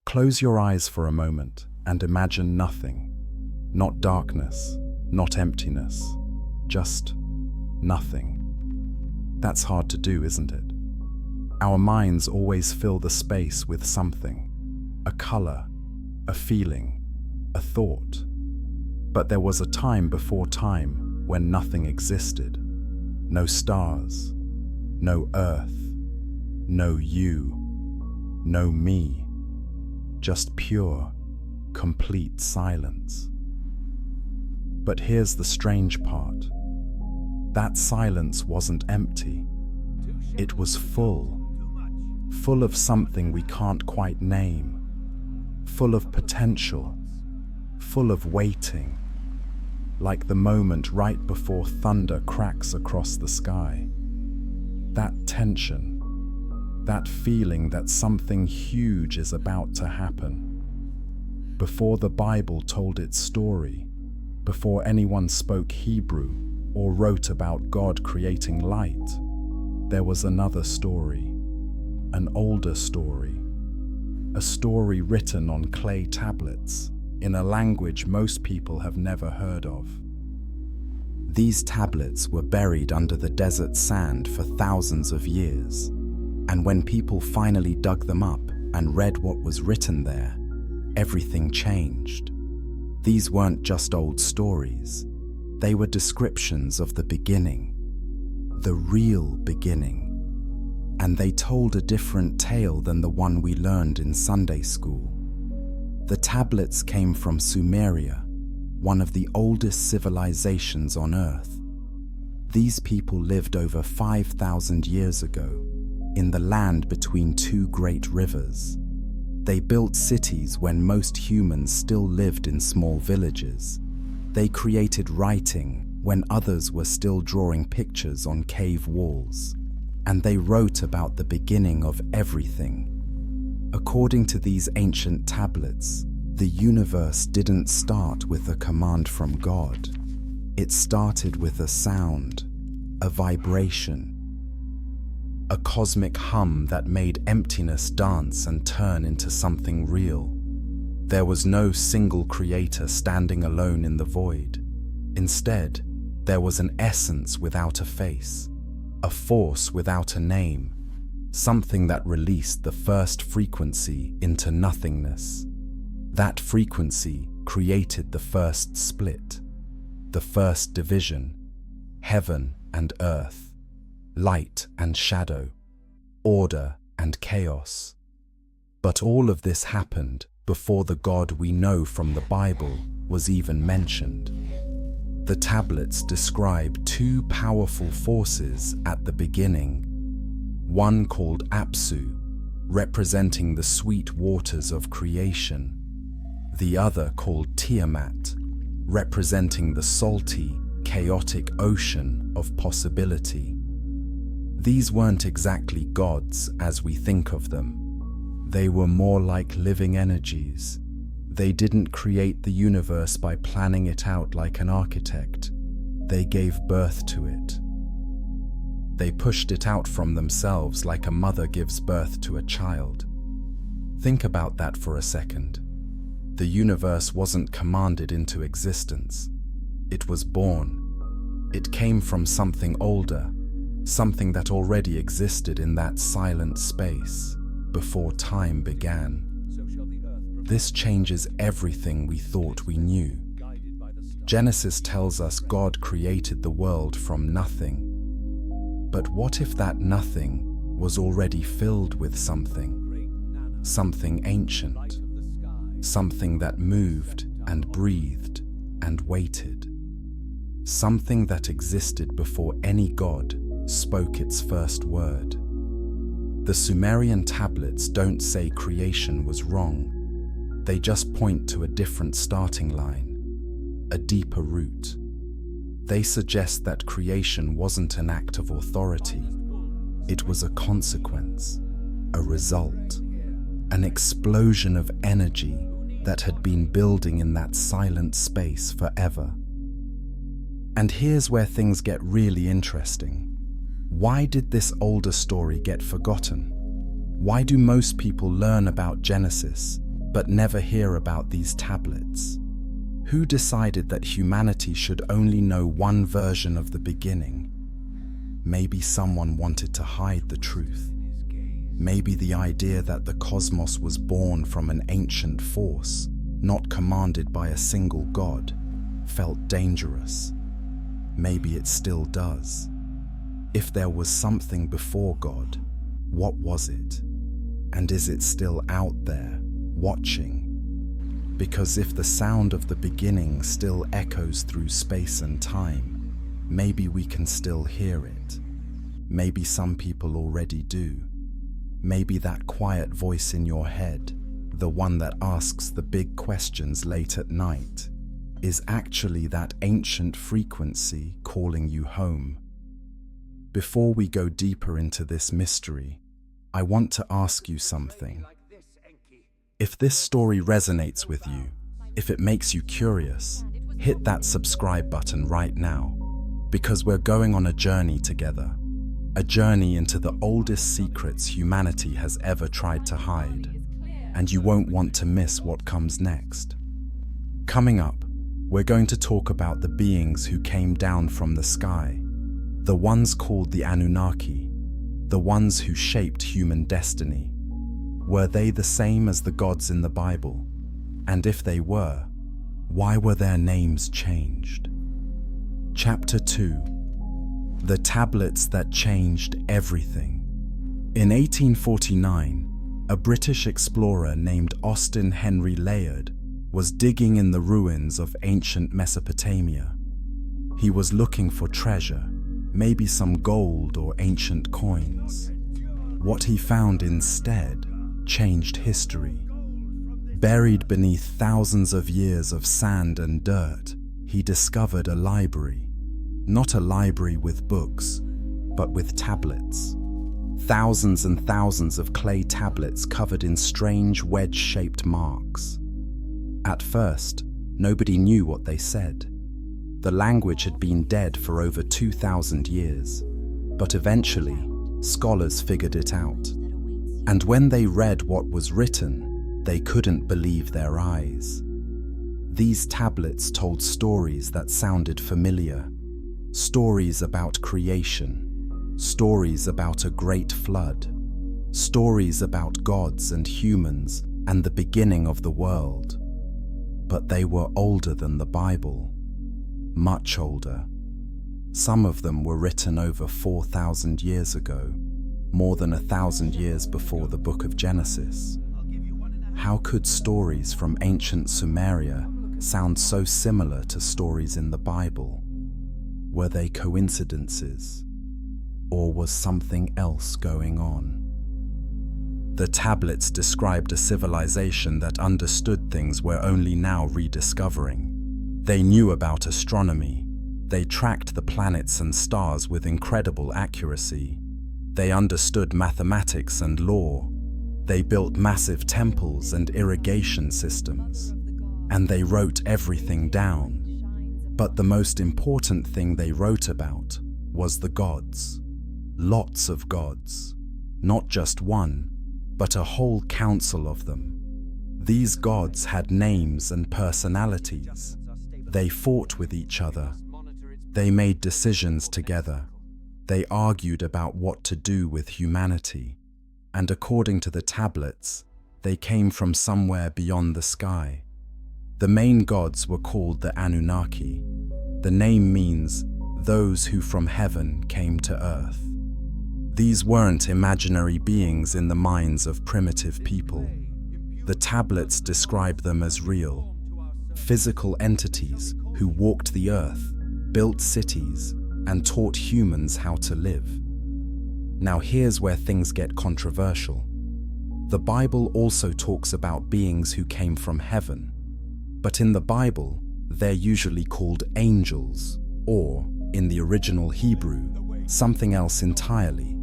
Close your eyes for a moment and imagine nothing. Not darkness, not emptiness, just nothing. That's hard to do, isn't it? Our minds always fill the space with something, a color, a feeling, a thought. But there was a time before time when nothing existed. No stars, no earth, no you, no me, just pure, complete silence. But here's the strange part. That silence wasn't empty. It was full of something we can't quite name, full of potential, full of waiting, like the moment right before thunder cracks across the sky. That tension, that feeling that something huge is about to happen. Before the Bible told its story, before anyone spoke Hebrew or wrote about God creating light, there was another story, an older story, a story written on clay tablets in a language most people have never heard of. These tablets were buried under the desert sand for thousands of years, and when people finally dug them up and read what was written there, everything changed. These weren't just old stories. They were descriptions of the beginning, the real beginning. And they told a different tale than the one we learned in Sunday school. The tablets came from Sumeria, one of the oldest civilizations on Earth. These people lived over 5,000 years ago, in the land between two great rivers. They built cities when most humans still lived in small villages. They created writing when others were still drawing pictures on cave walls. And they wrote about the beginning of everything. According to these ancient tablets, the universe didn't start with a command from God. It started with a sound, a vibration, a cosmic hum that made emptiness dance and turn into something real. There was no single creator standing alone in the void. Instead, there was an essence without a face, a force without a name, something that released the first frequency into nothingness. That frequency created the first split, the first division, heaven and earth, light and shadow, order and chaos. But all of this happened before the God we know from the Bible was even mentioned. The tablets describe two powerful forces at the beginning, one called Apsu, representing the sweet waters of creation, the other called Tiamat, representing the salty, chaotic ocean of possibility. These weren't exactly gods as we think of them. They were more like living energies. They didn't create the universe by planning it out like an architect. They gave birth to it. They pushed it out from themselves like a mother gives birth to a child. Think about that for a second. The universe wasn't commanded into existence. It was born. It came from something older, something that already existed in that silent space before time began. This changes everything we thought we knew. Genesis tells us God created the world from nothing. But what if that nothing was already filled with something? Something ancient. Something that moved and breathed and waited. Something that existed before any god spoke its first word. The Sumerian tablets don't say creation was wrong. They just point to a different starting line, a deeper root. They suggest that creation wasn't an act of authority. It was a consequence, a result, an explosion of energy that had been building in that silent space forever. And here's where things get really interesting. Why did this older story get forgotten? Why do most people learn about Genesis but never hear about these tablets? Who decided that humanity should only know one version of the beginning? Maybe someone wanted to hide the truth. Maybe the idea that the cosmos was born from an ancient force, not commanded by a single god, felt dangerous. Maybe it still does. If there was something before God, what was it? And is it still out there, watching? Because if the sound of the beginning still echoes through space and time, maybe we can still hear it. Maybe some people already do. Maybe that quiet voice in your head, the one that asks the big questions late at night, is actually that ancient frequency calling you home. Before we go deeper into this mystery, I want to ask you something. If this story resonates with you, if it makes you curious, hit that subscribe button right now, because we're going on a journey together, a journey into the oldest secrets humanity has ever tried to hide, and you won't want to miss what comes next. Coming up, we're going to talk about the beings who came down from the sky, the ones called the Anunnaki, the ones who shaped human destiny. Were they the same as the gods in the Bible? And if they were, why were their names changed? Chapter 2: The Tablets That Changed Everything. In 1849, a British explorer named Austin Henry Layard was digging in the ruins of ancient Mesopotamia. He was looking for treasure, maybe some gold or ancient coins. What he found instead changed history. Buried beneath thousands of years of sand and dirt, he discovered a library. Not a library with books, but with tablets. Thousands and thousands of clay tablets covered in strange wedge-shaped marks. At first, nobody knew what they said. The language had been dead for over 2,000 years, but eventually, scholars figured it out. And when they read what was written, they couldn't believe their eyes. These tablets told stories that sounded familiar. Stories about creation, stories about a great flood, stories about gods and humans and the beginning of the world. But they were older than the Bible, much older. Some of them were written over 4,000 years ago, more than 1,000 years before the book of Genesis. How could stories from ancient Sumeria sound so similar to stories in the Bible? Were they coincidences? Or was something else going on? The tablets described a civilization that understood things we're only now rediscovering. They knew about astronomy. They tracked the planets and stars with incredible accuracy. They understood mathematics and law. They built massive temples and irrigation systems. And they wrote everything down. But the most important thing they wrote about was the gods. Lots of gods. Not just one, but a whole council of them. These gods had names and personalities. They fought with each other. They made decisions together. They argued about what to do with humanity. And according to the tablets, they came from somewhere beyond the sky. The main gods were called the Anunnaki. The name means those who from heaven came to earth. These weren't imaginary beings in the minds of primitive people. The tablets describe them as real, physical entities who walked the earth, built cities, and taught humans how to live. Now here's where things get controversial. The Bible also talks about beings who came from heaven, but in the Bible, they're usually called angels, or, in the original Hebrew, something else entirely.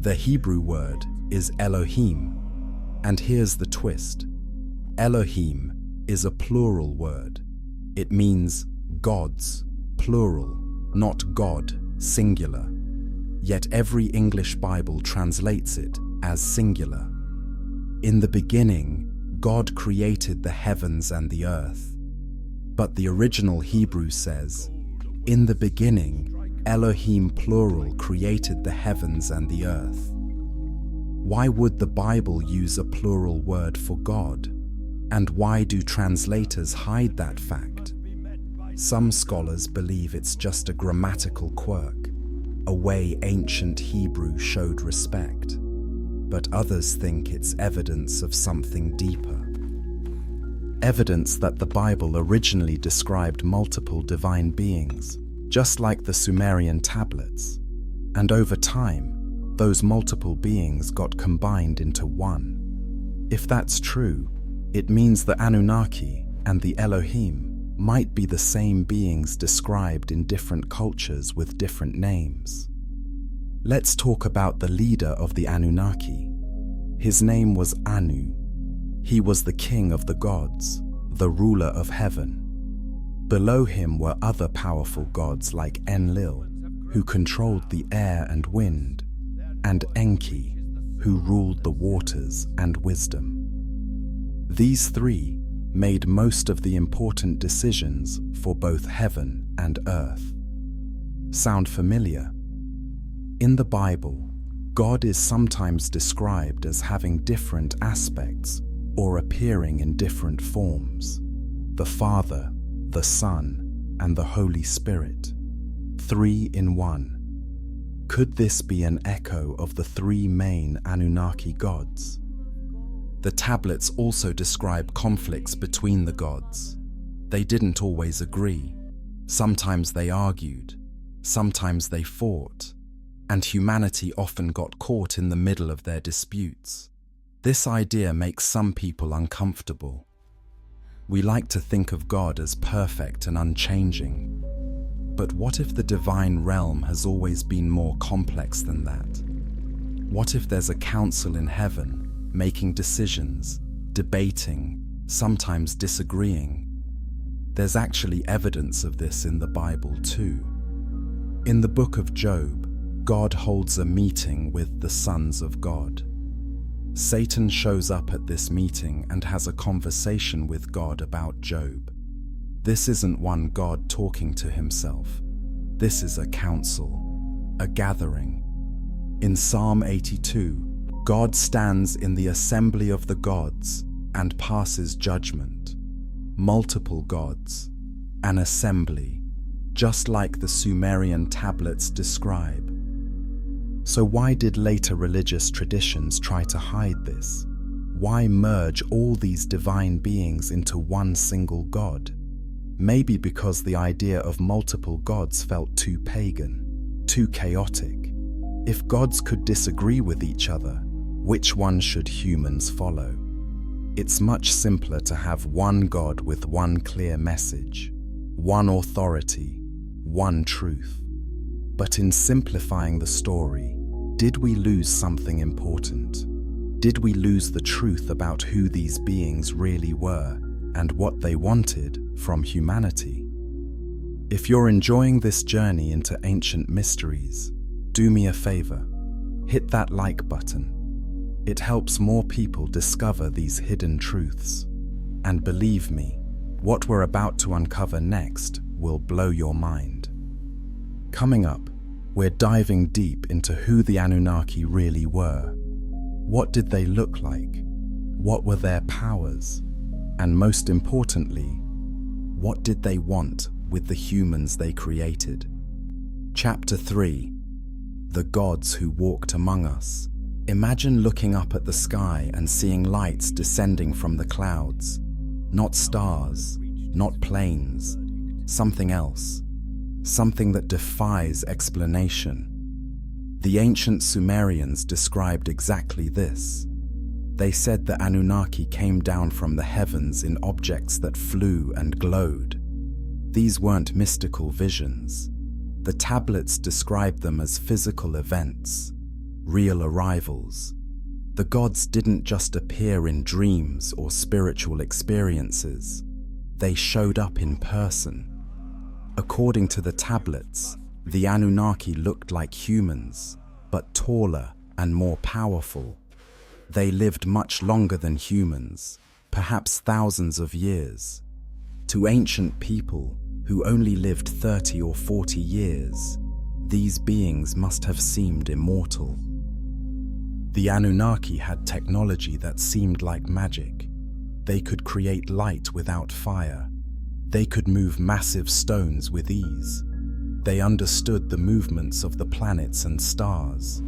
The Hebrew word is Elohim, and here's the twist. Elohim is a plural word. It means gods, plural, not God, singular. Yet every English Bible translates it as singular. In the beginning, God created the heavens and the earth. But the original Hebrew says, "In the beginning, Elohim plural created the heavens and the earth." Why would the Bible use a plural word for God? And why do translators hide that fact? Some scholars believe it's just a grammatical quirk, a way ancient Hebrew showed respect. But others think it's evidence of something deeper. Evidence that the Bible originally described multiple divine beings, just like the Sumerian tablets. And over time, those multiple beings got combined into one. If that's true, it means the Anunnaki and the Elohim might be the same beings described in different cultures with different names. Let's talk about the leader of the Anunnaki. His name was Anu. He was the king of the gods, the ruler of heaven. Below him were other powerful gods like Enlil, who controlled the air and wind, and Enki, who ruled the waters and wisdom. These three made most of the important decisions for both heaven and earth. Sound familiar? In the Bible, God is sometimes described as having different aspects or appearing in different forms. The Father, the Son, and the Holy Spirit. 3 in 1. Could this be an echo of the three main Anunnaki gods? The tablets also describe conflicts between the gods. They didn't always agree. Sometimes they argued. Sometimes they fought. And humanity often got caught in the middle of their disputes. This idea makes some people uncomfortable. We like to think of God as perfect and unchanging. But what if the divine realm has always been more complex than that? What if there's a council in heaven, making decisions, debating, sometimes disagreeing? There's actually evidence of this in the Bible too. In the book of Job, God holds a meeting with the sons of God. Satan shows up at this meeting and has a conversation with God about Job. This isn't one God talking to himself. This is a council, a gathering. In Psalm 82, God stands in the assembly of the gods and passes judgment. Multiple gods, an assembly, just like the Sumerian tablets describe. So why did later religious traditions try to hide this? Why merge all these divine beings into one single God? Maybe because the idea of multiple gods felt too pagan, too chaotic. If gods could disagree with each other, which one should humans follow? It's much simpler to have one God with one clear message, one authority, one truth. But in simplifying the story, did we lose something important? Did we lose the truth about who these beings really were and what they wanted from humanity? If you're enjoying this journey into ancient mysteries, do me a favor, hit that like button. It helps more people discover these hidden truths. And believe me, what we're about to uncover next will blow your mind. Coming up, we're diving deep into who the Anunnaki really were. What did they look like? What were their powers? And most importantly, what did they want with the humans they created? Chapter 3. The Gods Who Walked Among Us. Imagine looking up at the sky and seeing lights descending from the clouds. Not stars, not planes, something else. Something that defies explanation. The ancient Sumerians described exactly this. They said the Anunnaki came down from the heavens in objects that flew and glowed. These weren't mystical visions. The tablets described them as physical events, real arrivals. The gods didn't just appear in dreams or spiritual experiences. They showed up in person. According to the tablets, the Anunnaki looked like humans, but taller and more powerful. They lived much longer than humans, perhaps thousands of years. To ancient people who only lived 30 or 40 years, these beings must have seemed immortal. The Anunnaki had technology that seemed like magic. They could create light without fire. They could move massive stones with ease. They understood the movements of the planets and stars.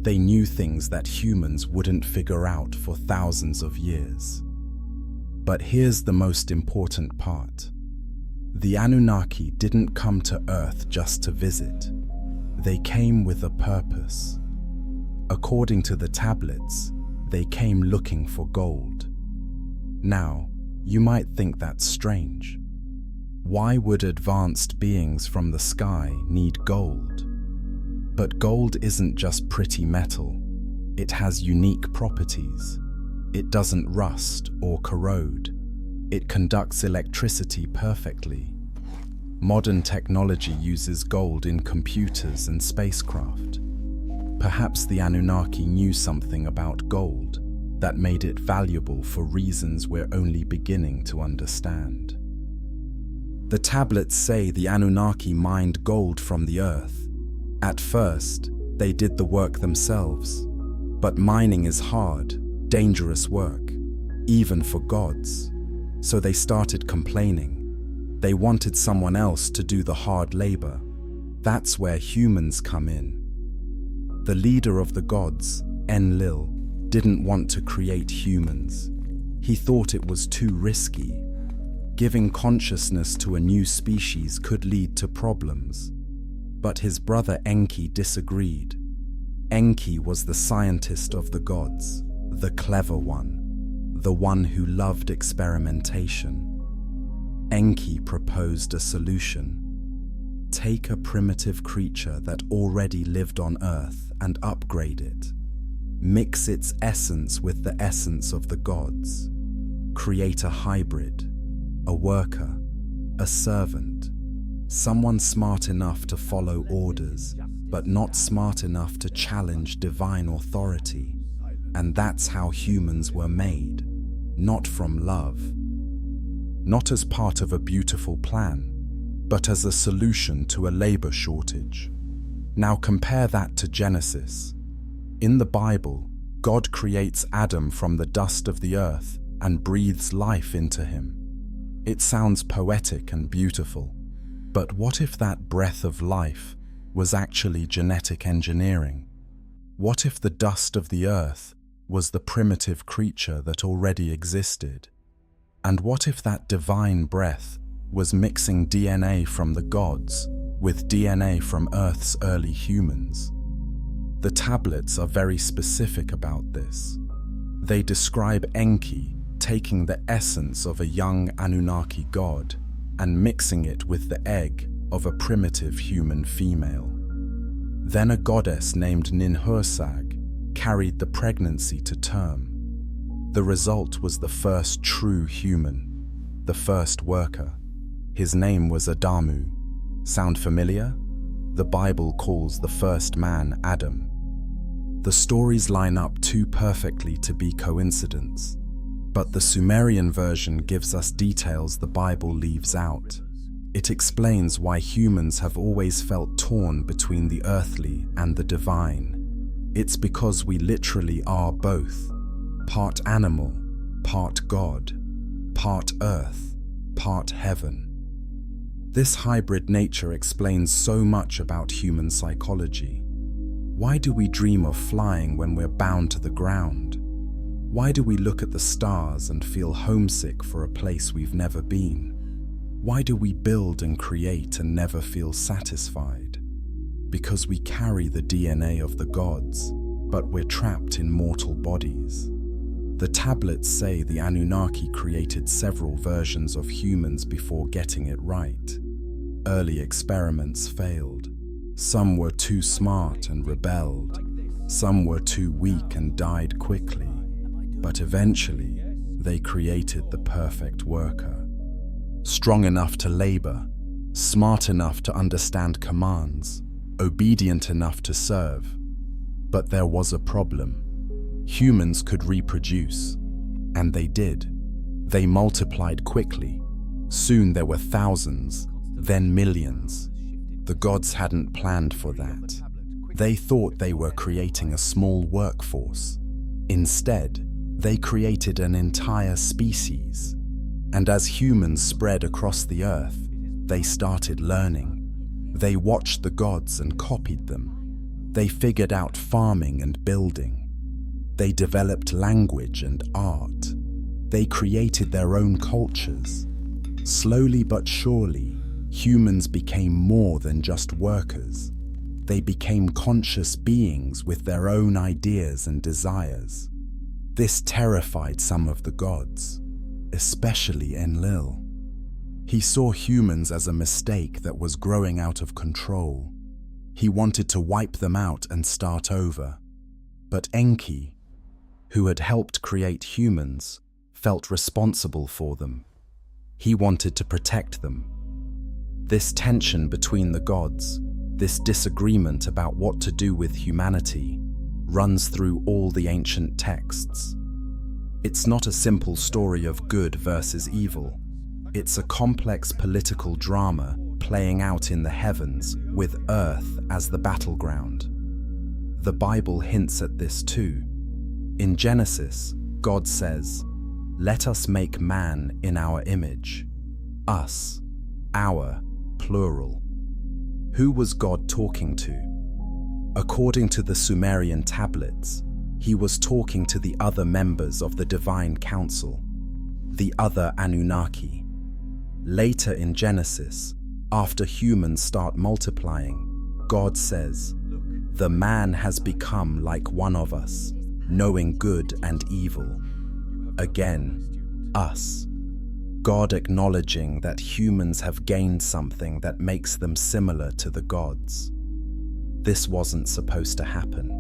They knew things that humans wouldn't figure out for thousands of years. But here's the most important part. The Anunnaki didn't come to Earth just to visit. They came with a purpose. According to the tablets, they came looking for gold. Now, you might think that's strange. Why would advanced beings from the sky need gold? But gold isn't just pretty metal. It has unique properties. It doesn't rust or corrode. It conducts electricity perfectly. Modern technology uses gold in computers and spacecraft. Perhaps the Anunnaki knew something about gold that made it valuable for reasons we're only beginning to understand. The tablets say the Anunnaki mined gold from the earth. At first, they did the work themselves. But mining is hard, dangerous work, even for gods. So they started complaining. They wanted someone else to do the hard labor. That's where humans come in. The leader of the gods, Enlil, didn't want to create humans. He thought it was too risky. Giving consciousness to a new species could lead to problems. But his brother Enki disagreed. Enki was the scientist of the gods, the clever one, the one who loved experimentation. Enki proposed a solution. Take a primitive creature that already lived on Earth and upgrade it. Mix its essence with the essence of the gods. Create a hybrid, a worker, a servant, someone smart enough to follow orders, but not smart enough to challenge divine authority. And that's how humans were made, not from love. Not as part of a beautiful plan, but as a solution to a labor shortage. Now compare that to Genesis. In the Bible, God creates Adam from the dust of the earth and breathes life into him. It sounds poetic and beautiful, but what if that breath of life was actually genetic engineering? What if the dust of the earth was the primitive creature that already existed? And what if that divine breath was mixing DNA from the gods with DNA from Earth's early humans? The tablets are very specific about this. They describe Enki taking the essence of a young Anunnaki god and mixing it with the egg of a primitive human female. Then a goddess named Ninhursag carried the pregnancy to term. The result was the first true human, the first worker. His name was Adamu. Sound familiar? The Bible calls the first man Adam. The stories line up too perfectly to be coincidence, but the Sumerian version gives us details the Bible leaves out. It explains why humans have always felt torn between the earthly and the divine. It's because we literally are both, part animal, part God, part earth, part heaven. This hybrid nature explains so much about human psychology. Why do we dream of flying when we're bound to the ground? Why do we look at the stars and feel homesick for a place we've never been? Why do we build and create and never feel satisfied? Because we carry the DNA of the gods, but we're trapped in mortal bodies. The tablets say the Anunnaki created several versions of humans before getting it right. Early experiments failed. Some were too smart and rebelled. Some were too weak and died quickly. But eventually, they created the perfect worker. Strong enough to labor, smart enough to understand commands, obedient enough to serve. But there was a problem. Humans could reproduce, and they did. They multiplied quickly. Soon there were thousands, then millions. The gods hadn't planned for that. They thought they were creating a small workforce. Instead, they created an entire species. And as humans spread across the earth, they started learning. They watched the gods and copied them. They figured out farming and building. They developed language and art. They created their own cultures. Slowly but surely, humans became more than just workers. They became conscious beings with their own ideas and desires. This terrified some of the gods, especially Enlil. He saw humans as a mistake that was growing out of control. He wanted to wipe them out and start over. But Enki, who had helped create humans, felt responsible for them. He wanted to protect them. This tension between the gods, this disagreement about what to do with humanity, runs through all the ancient texts. It's not a simple story of good versus evil. It's a complex political drama playing out in the heavens with Earth as the battleground. The Bible hints at this too. In Genesis, God says, "Let us make man in our image." Us, our, plural. Who was God talking to? According to the Sumerian tablets, he was talking to the other members of the divine council, the other Anunnaki. Later in Genesis, after humans start multiplying, God says, "The man has become like one of us, knowing good and evil." Again, us. God acknowledging that humans have gained something that makes them similar to the gods. This wasn't supposed to happen.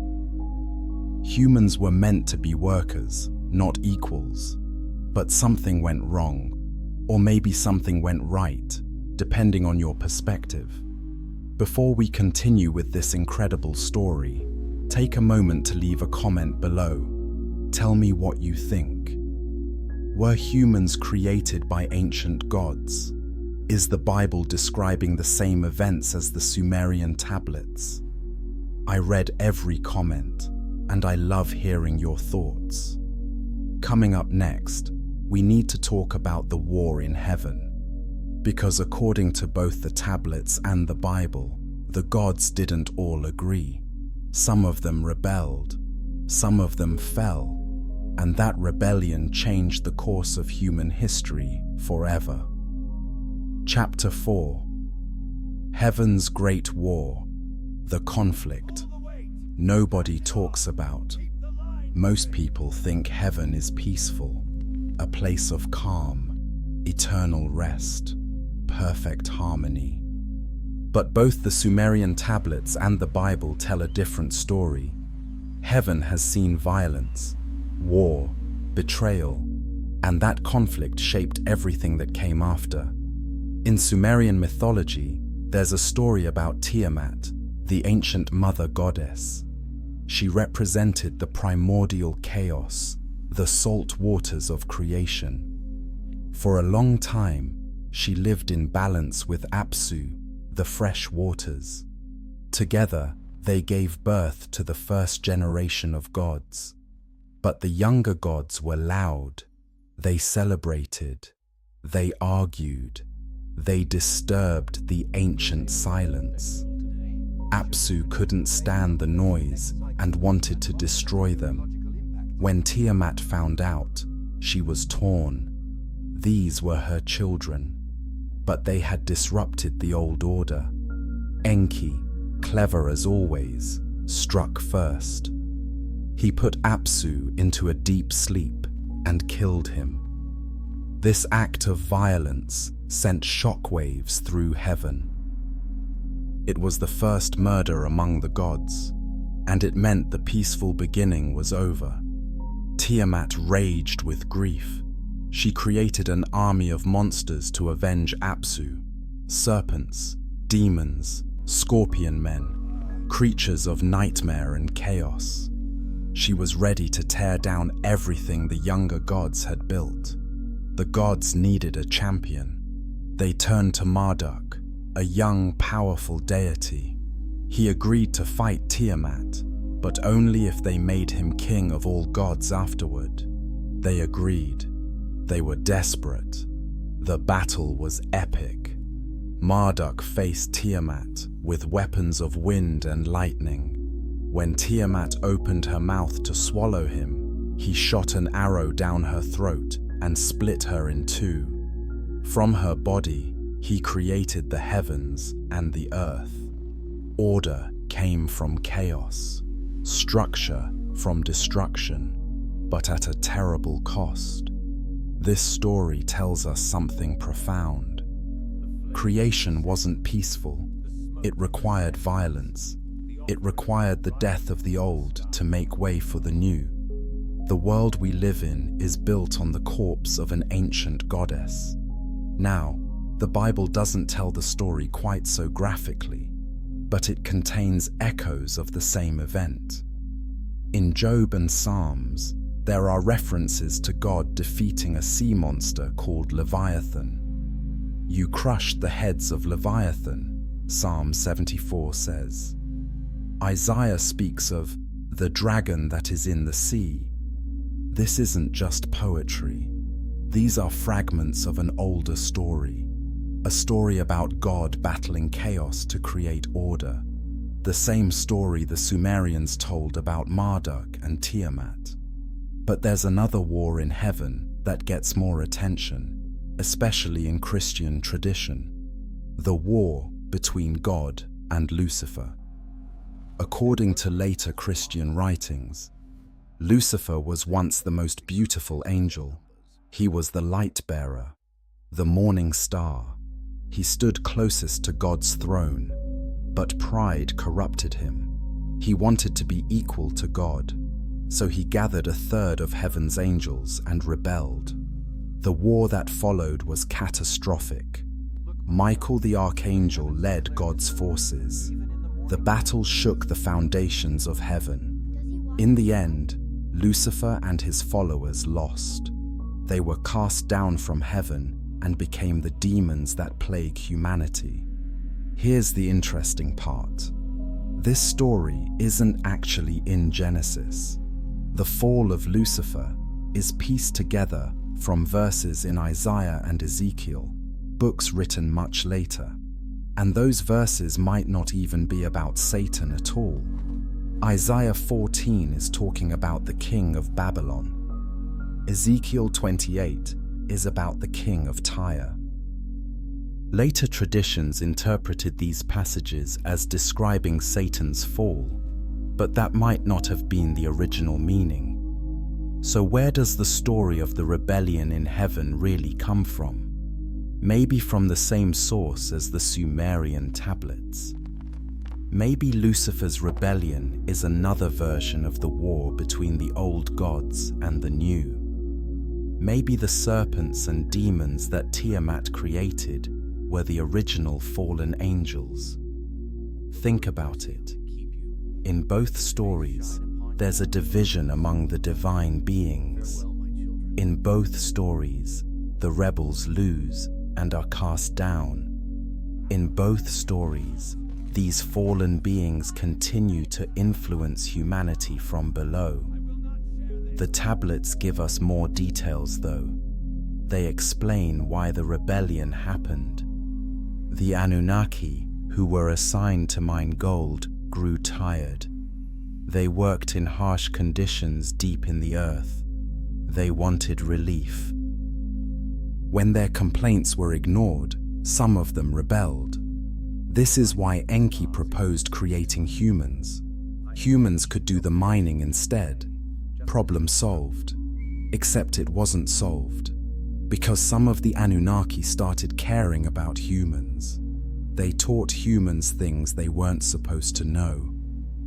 Humans were meant to be workers, not equals. But something went wrong, or maybe something went right, depending on your perspective. Before we continue with this incredible story, take a moment to leave a comment below. Tell me what you think. Were humans created by ancient gods? Is the Bible describing the same events as the Sumerian tablets? I read every comment, and I love hearing your thoughts. Coming up next, we need to talk about the war in heaven. Because according to both the tablets and the Bible, the gods didn't all agree. Some of them rebelled, some of them fell, and that rebellion changed the course of human history forever. Chapter 4. Heaven's Great War, the conflict nobody talks about. Most people think heaven is peaceful, a place of calm, eternal rest, perfect harmony. But both the Sumerian tablets and the Bible tell a different story. Heaven has seen violence, war, betrayal, and that conflict shaped everything that came after. In Sumerian mythology, there's a story about Tiamat, the ancient mother goddess. She represented the primordial chaos, the salt waters of creation. For a long time, she lived in balance with Apsu, the fresh waters. Together, they gave birth to the first generation of gods. But the younger gods were loud. They celebrated. They argued. They disturbed the ancient silence. Apsu couldn't stand the noise and wanted to destroy them. When Tiamat found out, she was torn. These were her children, but they had disrupted the old order. Enki, clever as always, struck first. He put Apsu into a deep sleep and killed him. This act of violence sent shockwaves through heaven. It was the first murder among the gods, and it meant the peaceful beginning was over. Tiamat raged with grief. She created an army of monsters to avenge Apsu: serpents, demons, scorpion men, creatures of nightmare and chaos. She was ready to tear down everything the younger gods had built. The gods needed a champion. They turned to Marduk, a young, powerful deity. He agreed to fight Tiamat, but only if they made him king of all gods afterward. They agreed. They were desperate. The battle was epic. Marduk faced Tiamat with weapons of wind and lightning. When Tiamat opened her mouth to swallow him, he shot an arrow down her throat and split her in two. From her body, he created the heavens and the earth. Order came from chaos, structure from destruction, but at a terrible cost. This story tells us something profound. Creation wasn't peaceful. It required violence. It required the death of the old to make way for the new. The world we live in is built on the corpse of an ancient goddess. Now, the Bible doesn't tell the story quite so graphically, but it contains echoes of the same event. In Job and Psalms, there are references to God defeating a sea monster called Leviathan. "You crushed the heads of Leviathan," Psalm 74 says. Isaiah speaks of the dragon that is in the sea. This isn't just poetry. These are fragments of an older story, a story about God battling chaos to create order. The same story the Sumerians told about Marduk and Tiamat. But there's another war in heaven that gets more attention, especially in Christian tradition: the war between God and Lucifer. According to later Christian writings, Lucifer was once the most beautiful angel. He was the light bearer, the morning star. He stood closest to God's throne, but pride corrupted him. He wanted to be equal to God, so he gathered a third of heaven's angels and rebelled. The war that followed was catastrophic. Michael the archangel led God's forces. The battle shook the foundations of heaven. In the end, Lucifer and his followers lost. They were cast down from heaven and became the demons that plague humanity. Here's the interesting part. This story isn't actually in Genesis. The fall of Lucifer is pieced together from verses in Isaiah and Ezekiel, books written much later. And those verses might not even be about Satan at all. Isaiah 14 is talking about the king of Babylon. Ezekiel 28 is about the king of Tyre. Later traditions interpreted these passages as describing Satan's fall, but that might not have been the original meaning. So where does the story of the rebellion in heaven really come from? Maybe from the same source as the Sumerian tablets. Maybe Lucifer's rebellion is another version of the war between the old gods and the new. Maybe the serpents and demons that Tiamat created were the original fallen angels. Think about it. In both stories, there's a division among the divine beings. In both stories, the rebels lose and are cast down. In both stories, these fallen beings continue to influence humanity from below. The tablets give us more details though. They explain why the rebellion happened. The Anunnaki, who were assigned to mine gold, grew tired. They worked in harsh conditions deep in the earth. They wanted relief. When their complaints were ignored, some of them rebelled. This is why Enki proposed creating humans. Humans could do the mining instead. Problem solved. Except it wasn't solved, because some of the Anunnaki started caring about humans. They taught humans things they weren't supposed to know: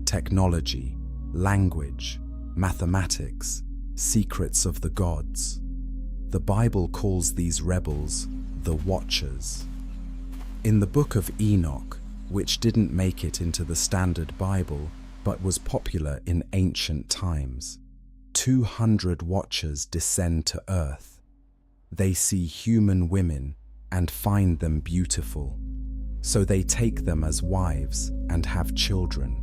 technology, language, mathematics, secrets of the gods. The Bible calls these rebels the Watchers. In the book of Enoch, which didn't make it into the Standard Bible but was popular in ancient times, 200 Watchers descend to earth. They see human women and find them beautiful, so they take them as wives and have children.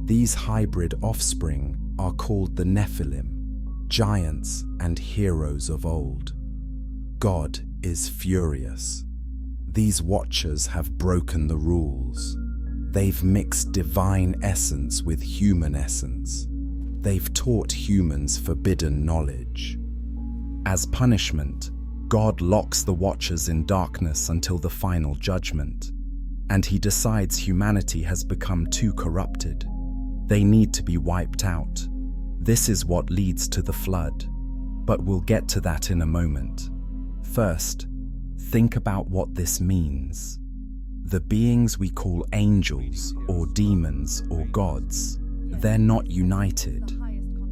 These hybrid offspring are called the Nephilim, giants and heroes of old. God is furious. These watchers have broken the rules. They've mixed divine essence with human essence. They've taught humans forbidden knowledge. As punishment, God locks the watchers in darkness until the final judgment, and he decides humanity has become too corrupted. They need to be wiped out. This is what leads to the flood, but we'll get to that in a moment. First, think about what this means. The beings we call angels or demons or gods, they're not united.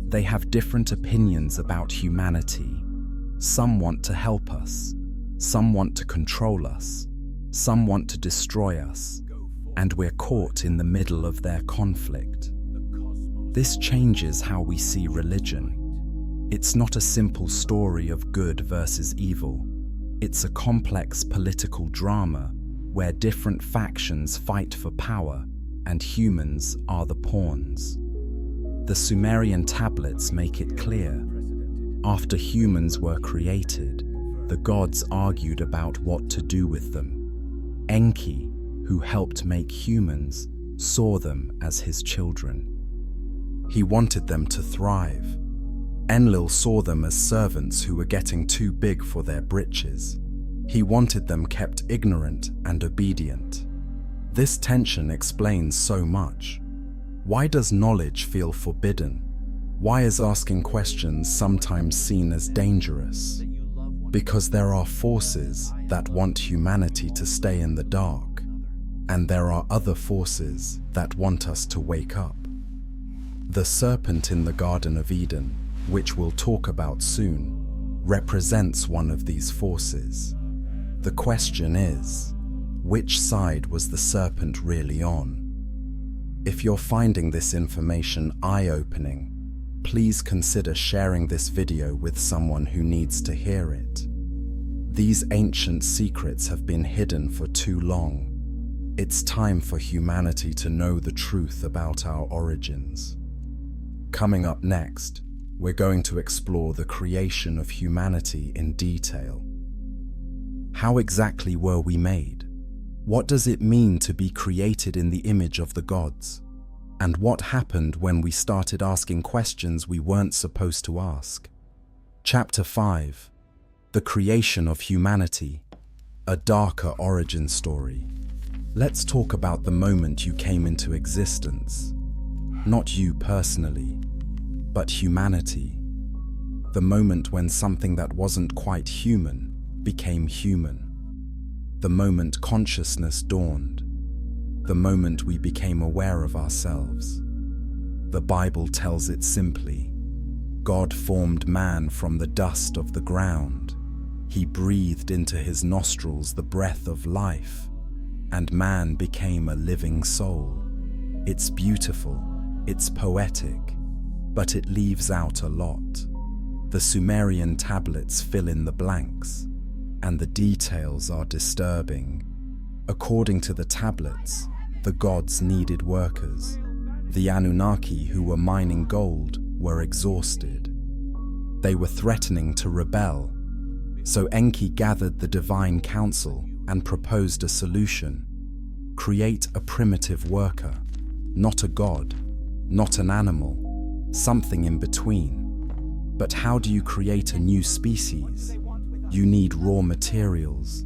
They have different opinions about humanity. Some want to help us, some want to control us, some want to destroy us, and we're caught in the middle of their conflict. This changes how we see religion. It's not a simple story of good versus evil. It's a complex political drama where different factions fight for power and humans are the pawns. The Sumerian tablets make it clear. After humans were created, the gods argued about what to do with them. Enki, who helped make humans, saw them as his children. He wanted them to thrive. Enlil saw them as servants who were getting too big for their britches. He wanted them kept ignorant and obedient. This tension explains so much. Why does knowledge feel forbidden? Why is asking questions sometimes seen as dangerous? Because there are forces that want humanity to stay in the dark, and there are other forces that want us to wake up. The serpent in the Garden of Eden, which we'll talk about soon, represents one of these forces. The question is, which side was the serpent really on? If you're finding this information eye-opening, please consider sharing this video with someone who needs to hear it. These ancient secrets have been hidden for too long. It's time for humanity to know the truth about our origins. Coming up next, we're going to explore the creation of humanity in detail. How exactly were we made? What does it mean to be created in the image of the gods? And what happened when we started asking questions we weren't supposed to ask? Chapter 5. The Creation of Humanity, a darker origin story. Let's talk about the moment you came into existence. Not you personally, but humanity. The moment when something that wasn't quite human became human. The moment consciousness dawned. The moment we became aware of ourselves. The Bible tells it simply. God formed man from the dust of the ground. He breathed into his nostrils the breath of life, and man became a living soul. It's beautiful, it's poetic, but it leaves out a lot. The Sumerian tablets fill in the blanks, and the details are disturbing. According to the tablets, the gods needed workers. The Anunnaki who were mining gold were exhausted. They were threatening to rebel. So Enki gathered the divine council and proposed a solution. Create a primitive worker, not a god, not an animal, something in between. But how do you create a new species? You need raw materials.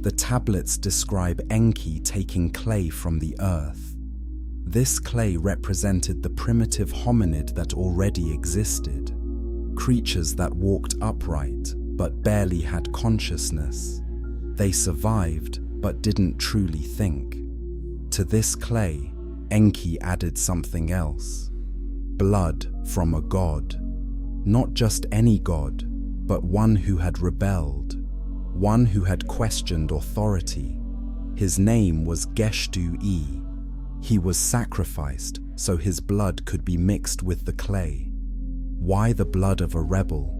The tablets describe Enki taking clay from the earth. This clay represented the primitive hominid that already existed, creatures that walked upright but barely had consciousness. They survived but didn't truly think. To this clay, Enki added something else. Blood from a god. Not just any god, but one who had rebelled. One who had questioned authority. His name was Geshtu-e. He was sacrificed so his blood could be mixed with the clay. Why the blood of a rebel?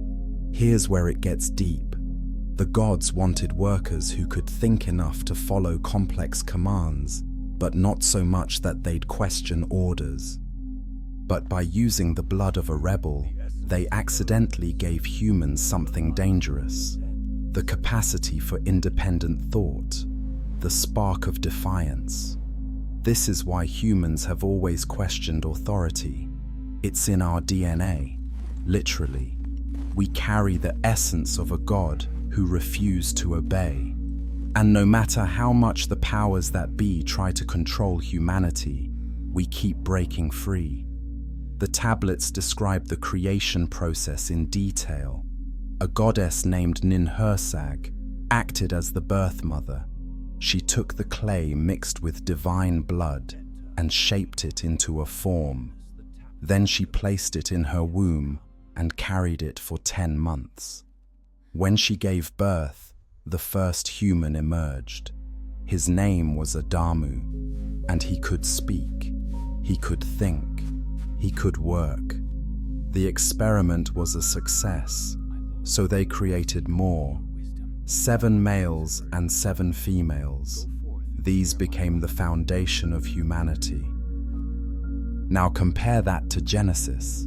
Here's where it gets deep. The gods wanted workers who could think enough to follow complex commands, but not so much that they'd question orders. But by using the blood of a rebel, they accidentally gave humans something dangerous: the capacity for independent thought, the spark of defiance. This is why humans have always questioned authority. It's in our DNA, literally. We carry the essence of a god who refused to obey. And no matter how much the powers that be try to control humanity, we keep breaking free. The tablets describe the creation process in detail. A goddess named Ninhursag acted as the birth mother. She took the clay mixed with divine blood and shaped it into a form. Then she placed it in her womb and carried it for 10 months. When she gave birth, the first human emerged. His name was Adamu, and he could speak, he could think, he could work. The experiment was a success, so they created more. 7 males and 7 females. These became the foundation of humanity. Now compare that to Genesis.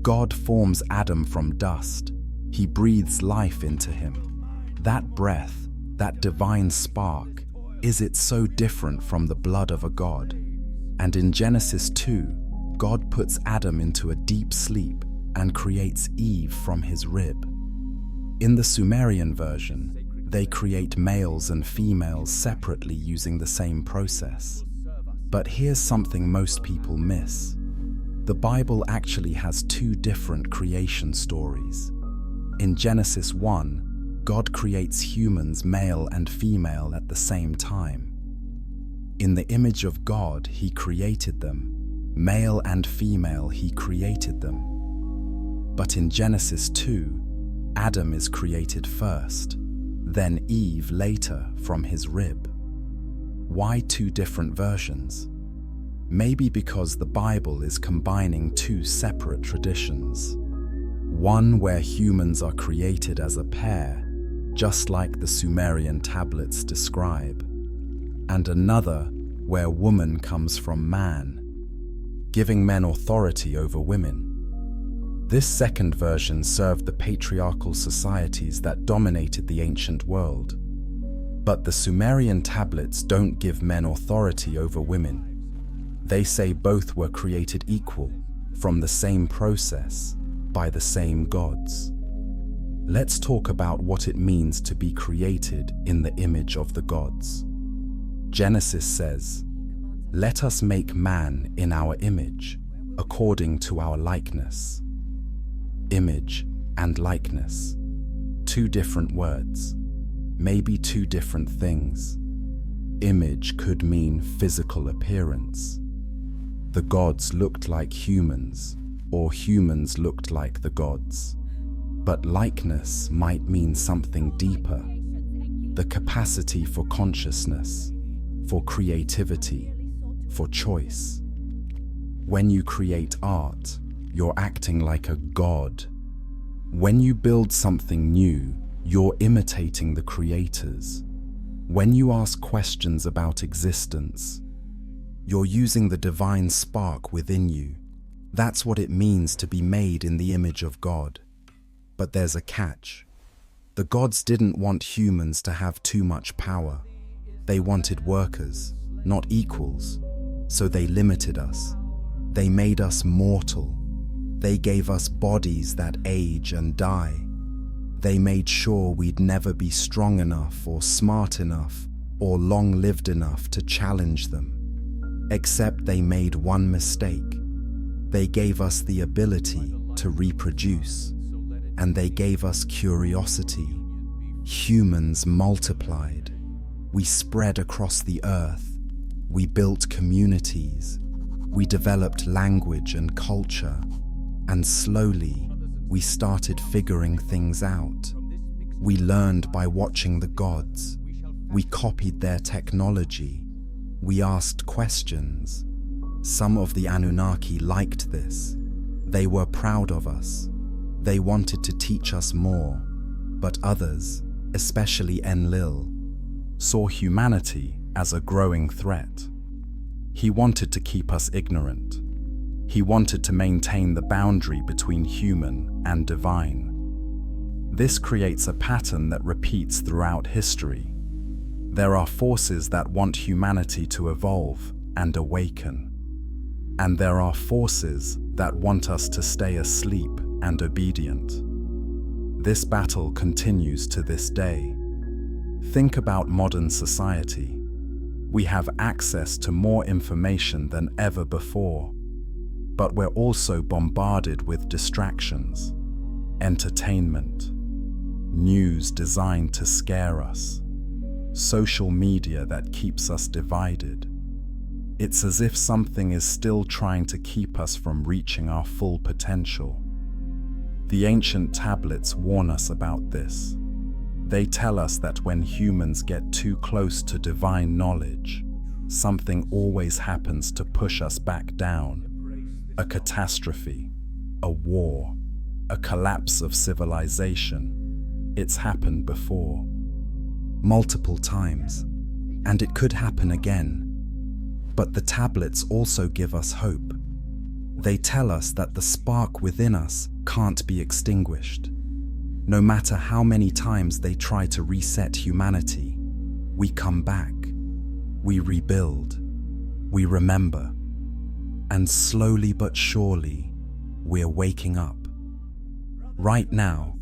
God forms Adam from dust. He breathes life into him. That breath, that divine spark, is it so different from the blood of a god? And in Genesis 2, God puts Adam into a deep sleep and creates Eve from his rib. In the Sumerian version, they create males and females separately using the same process. But here's something most people miss. The Bible actually has 2 different creation stories. In Genesis 1, God creates humans, male and female, at the same time. In the image of God, he created them. Male and female, he created them. But in Genesis 2, Adam is created first, then Eve later from his rib. Why 2 different versions? Maybe because the Bible is combining 2 separate traditions. One where humans are created as a pair, just like the Sumerian tablets describe, and another where woman comes from man, giving men authority over women. This second version served the patriarchal societies that dominated the ancient world. But the Sumerian tablets don't give men authority over women. They say both were created equal, from the same process, by the same gods. Let's talk about what it means to be created in the image of the gods. Genesis says, "Let us make man in our image, according to our likeness." Image and likeness. 2 different words, maybe 2 different things. Image could mean physical appearance. The gods looked like humans, or humans looked like the gods. But likeness might mean something deeper. The capacity for consciousness, for creativity, for choice. When you create art, you're acting like a god. When you build something new, you're imitating the creators. When you ask questions about existence, you're using the divine spark within you. That's what it means to be made in the image of God. But there's a catch. The gods didn't want humans to have too much power. They wanted workers, not equals. So they limited us. They made us mortal. They gave us bodies that age and die. They made sure we'd never be strong enough or smart enough or long-lived enough to challenge them. Except they made one mistake. They gave us the ability to reproduce, and they gave us curiosity. Humans multiplied. We spread across the earth. We built communities. We developed language and culture. And slowly, we started figuring things out. We learned by watching the gods. We copied their technology. We asked questions. Some of the Anunnaki liked this. They were proud of us. They wanted to teach us more. But others, especially Enlil, saw humanity as a growing threat. He wanted to keep us ignorant. He wanted to maintain the boundary between human and divine. This creates a pattern that repeats throughout history. There are forces that want humanity to evolve and awaken. And there are forces that want us to stay asleep and obedient. This battle continues to this day. Think about modern society. We have access to more information than ever before, but we're also bombarded with distractions, entertainment, news designed to scare us, social media that keeps us divided. It's as if something is still trying to keep us from reaching our full potential. The ancient tablets warn us about this. They tell us that when humans get too close to divine knowledge, something always happens to push us back down. A catastrophe, a war, a collapse of civilization. It's happened before. Multiple times, and it could happen again. But the tablets also give us hope. They tell us that the spark within us can't be extinguished. No matter how many times they try to reset humanity, we come back, we rebuild, we remember, and slowly but surely, we're waking up. Right now,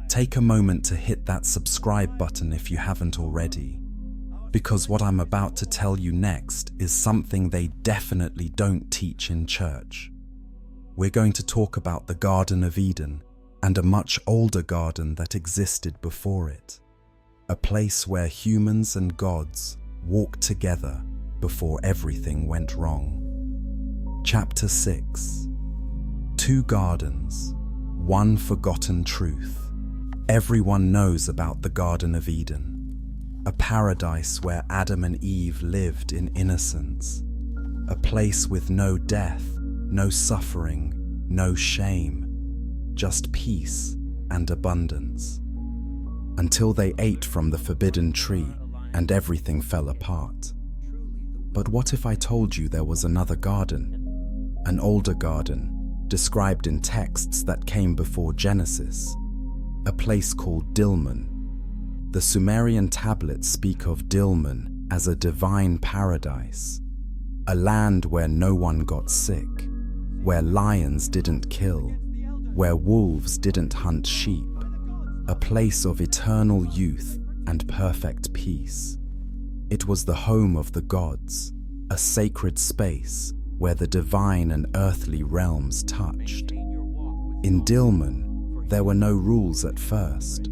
take a moment to hit that subscribe button if you haven't already, because what I'm about to tell you next is something they definitely don't teach in church. We're going to talk about the Garden of Eden and a much older garden that existed before it, a place where humans and gods walked together before everything went wrong. Chapter 6. Two gardens, one forgotten truth. Everyone knows about the Garden of Eden, a paradise where Adam and Eve lived in innocence, a place with no death, no suffering, no shame, just peace and abundance. Until they ate from the forbidden tree and everything fell apart. But what if I told you there was another garden, an older garden, described in texts that came before Genesis, a place called Dilmun? The Sumerian tablets speak of Dilmun as a divine paradise, a land where no one got sick, where lions didn't kill, where wolves didn't hunt sheep, a place of eternal youth and perfect peace. It was the home of the gods, a sacred space where the divine and earthly realms touched. In Dilmun, there were no rules at first.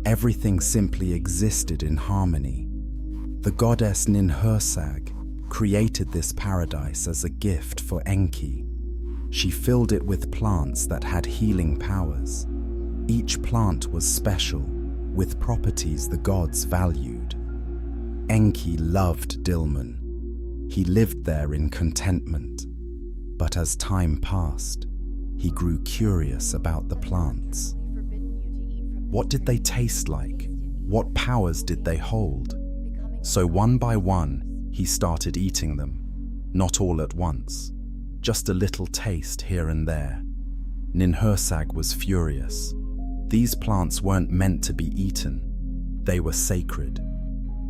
Everything simply existed in harmony. The goddess Ninhursag created this paradise as a gift for Enki. She filled it with plants that had healing powers. Each plant was special, with properties the gods valued. Enki loved Dilmun. He lived there in contentment. But as time passed, he grew curious about the plants. What did they taste like? What powers did they hold? So one by one, he started eating them, not all at once. Just a little taste here and there. Ninhursag was furious. These plants weren't meant to be eaten. They were sacred.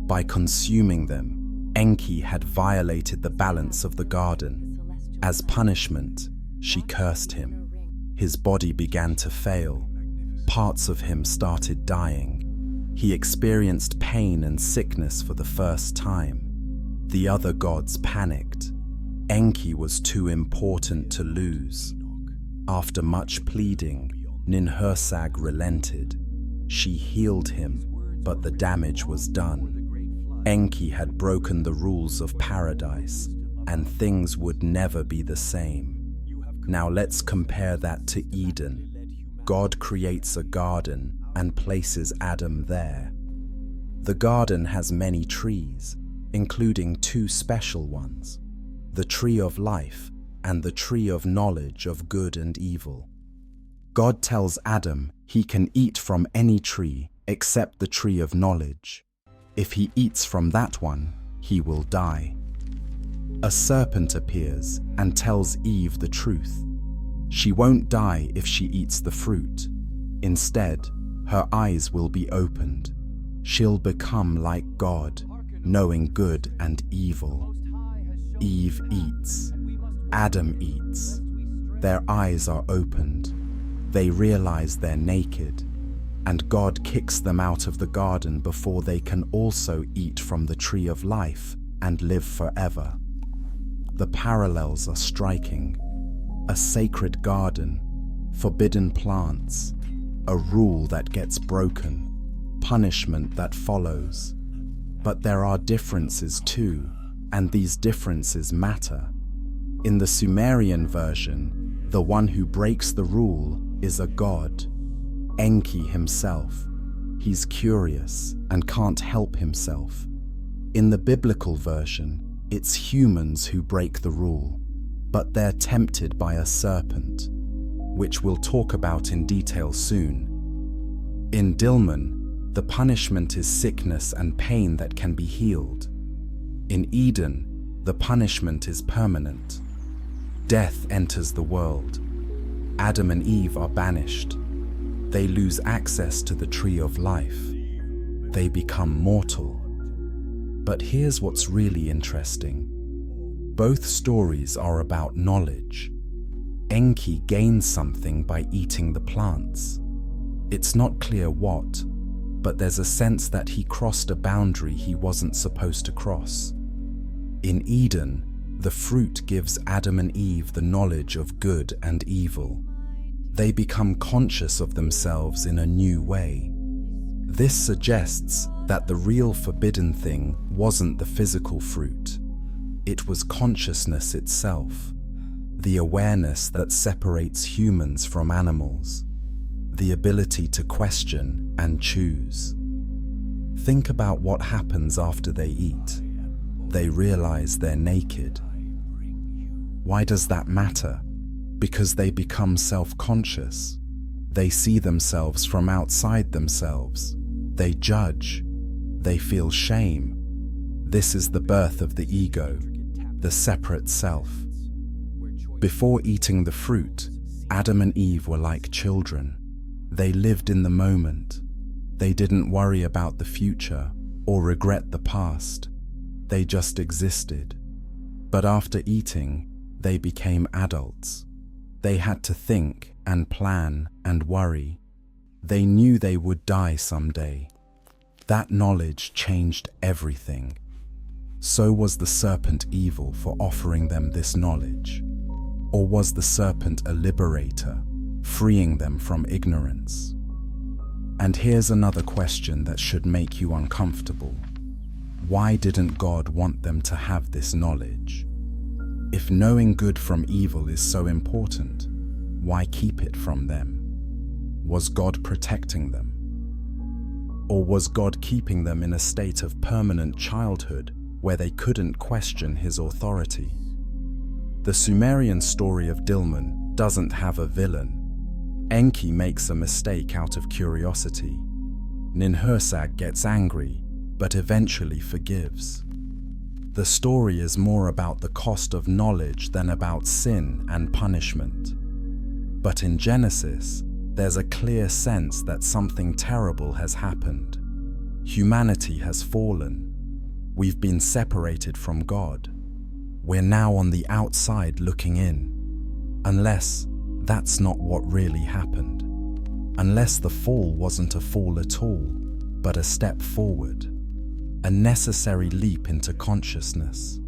By consuming them, Enki had violated the balance of the garden. As punishment, she cursed him. His body began to fail. Parts of him started dying. He experienced pain and sickness for the first time. The other gods panicked. Enki was too important to lose. After much pleading, Ninhursag relented. She healed him, but the damage was done. Enki had broken the rules of paradise, and things would never be the same. Now let's compare that to Eden. God creates a garden and places Adam there. The garden has many trees, including two special ones, the tree of life and the tree of knowledge of good and evil. God tells Adam he can eat from any tree except the tree of knowledge. If he eats from that one, he will die. A serpent appears and tells Eve the truth. She won't die if she eats the fruit. Instead, her eyes will be opened. She'll become like God, knowing good and evil. Eve eats. Adam eats. Their eyes are opened. They realize they're naked, and God kicks them out of the garden before they can also eat from the tree of life and live forever. The parallels are striking. A sacred garden, forbidden plants, a rule that gets broken, punishment that follows. But there are differences too, and these differences matter. In the Sumerian version, the one who breaks the rule is a god, Enki himself. He's curious and can't help himself. In the biblical version, it's humans who break the rule, but they're tempted by a serpent, which we'll talk about in detail soon. In Dilmun, the punishment is sickness and pain that can be healed. In Eden, the punishment is permanent. Death enters the world. Adam and Eve are banished. They lose access to the tree of life. They become mortal. But here's what's really interesting. Both stories are about knowledge. Enki gains something by eating the plants. It's not clear what, but there's a sense that he crossed a boundary he wasn't supposed to cross. In Eden, the fruit gives Adam and Eve the knowledge of good and evil. They become conscious of themselves in a new way. This suggests that the real forbidden thing wasn't the physical fruit. It was consciousness itself, the awareness that separates humans from animals, the ability to question and choose. Think about what happens after they eat. They realize they're naked. Why does that matter? Because they become self-conscious. They see themselves from outside themselves. They judge. They feel shame. This is the birth of the ego, the separate self. Before eating the fruit, Adam and Eve were like children. They lived in the moment. They didn't worry about the future or regret the past. They just existed. But after eating, they became adults. They had to think and plan and worry. They knew they would die someday. That knowledge changed everything. So was the serpent evil for offering them this knowledge? Or was the serpent a liberator, freeing them from ignorance? And here's another question that should make you uncomfortable. Why didn't God want them to have this knowledge? If knowing good from evil is so important, why keep it from them? Was God protecting them? Or was God keeping them in a state of permanent childhood where they couldn't question his authority? The Sumerian story of Dilmun doesn't have a villain. Enki makes a mistake out of curiosity. Ninhursag gets angry, but eventually forgives. The story is more about the cost of knowledge than about sin and punishment. But in Genesis, there's a clear sense that something terrible has happened. Humanity has fallen. We've been separated from God. We're now on the outside looking in. Unless that's not what really happened. Unless the fall wasn't a fall at all, but a step forward. A necessary leap into consciousness.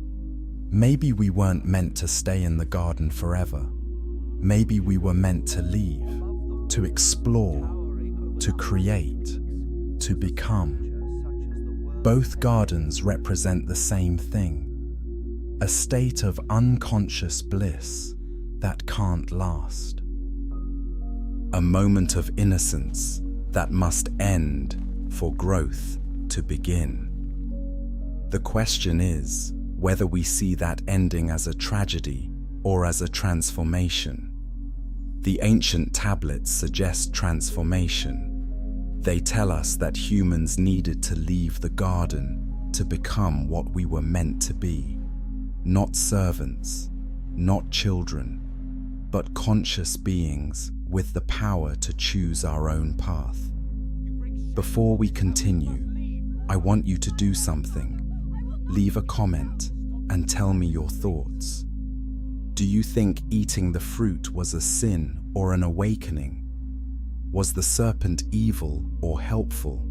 Maybe we weren't meant to stay in the garden forever. Maybe we were meant to leave, to explore, to create, to become. Both gardens represent the same thing. A state of unconscious bliss that can't last. A moment of innocence that must end for growth to begin. The question is whether we see that ending as a tragedy or as a transformation. The ancient tablets suggest transformation. They tell us that humans needed to leave the garden to become what we were meant to be. Not servants, not children, but conscious beings with the power to choose our own path. Before we continue, I want you to do something. Leave a comment and tell me your thoughts. Do you think eating the fruit was a sin or an awakening? Was the serpent evil or helpful?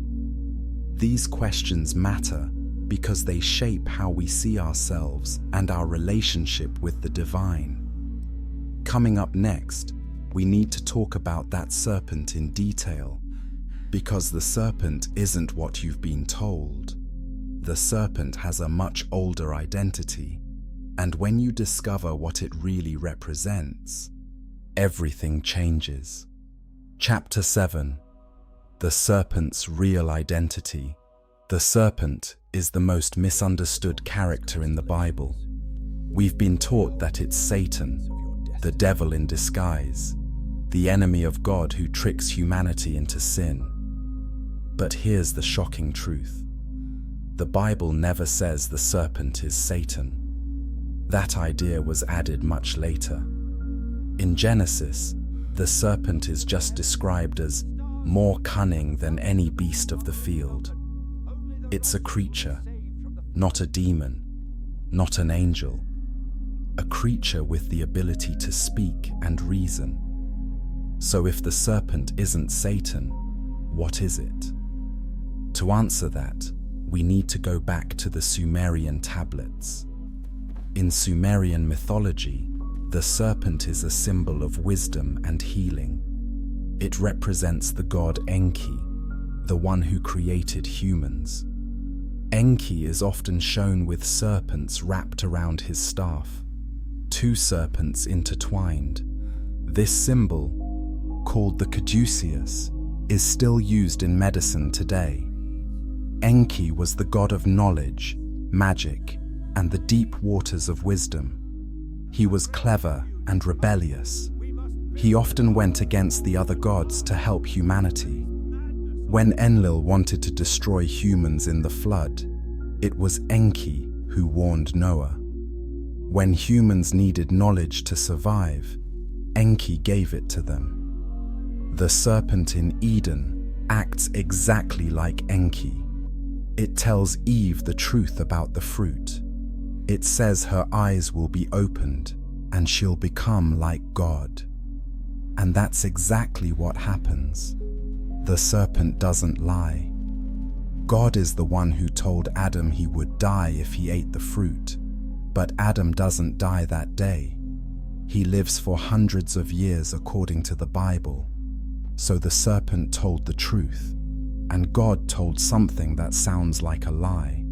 These questions matter because they shape how we see ourselves and our relationship with the divine. Coming up next, we need to talk about that serpent in detail, because the serpent isn't what you've been told. The serpent has a much older identity, and when you discover what it really represents, everything changes. Chapter 7. The Serpent's Real Identity. The serpent is the most misunderstood character in the Bible. We've been taught that it's Satan, the devil in disguise, the enemy of God who tricks humanity into sin. But here's the shocking truth. The Bible never says the serpent is Satan. That idea was added much later. In Genesis, the serpent is just described as more cunning than any beast of the field. It's a creature, not a demon, not an angel. A creature with the ability to speak and reason. So if the serpent isn't Satan, what is it? To answer that, we need to go back to the Sumerian tablets. In Sumerian mythology, the serpent is a symbol of wisdom and healing. It represents the god Enki, the one who created humans. Enki is often shown with serpents wrapped around his staff, two serpents intertwined. This symbol, called the caduceus, is still used in medicine today. Enki was the god of knowledge, magic, and the deep waters of wisdom. He was clever and rebellious. He often went against the other gods to help humanity. When Enlil wanted to destroy humans in the flood, it was Enki who warned Noah. When humans needed knowledge to survive, Enki gave it to them. The serpent in Eden acts exactly like Enki. It tells Eve the truth about the fruit. It says her eyes will be opened and she'll become like God. And that's exactly what happens. The serpent doesn't lie. God is the one who told Adam he would die if he ate the fruit. But Adam doesn't die that day. He lives for hundreds of years according to the Bible. So the serpent told the truth, and God told something that sounds like a lie.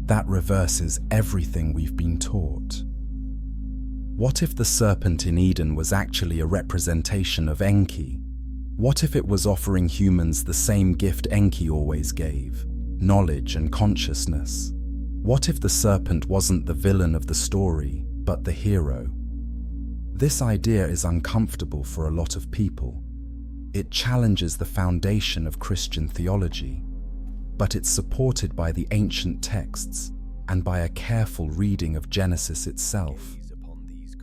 That reverses everything we've been taught. What if the serpent in Eden was actually a representation of Enki? What if it was offering humans the same gift Enki always gave, knowledge and consciousness? What if the serpent wasn't the villain of the story, but the hero? This idea is uncomfortable for a lot of people. It challenges the foundation of Christian theology, but it's supported by the ancient texts and by a careful reading of Genesis itself.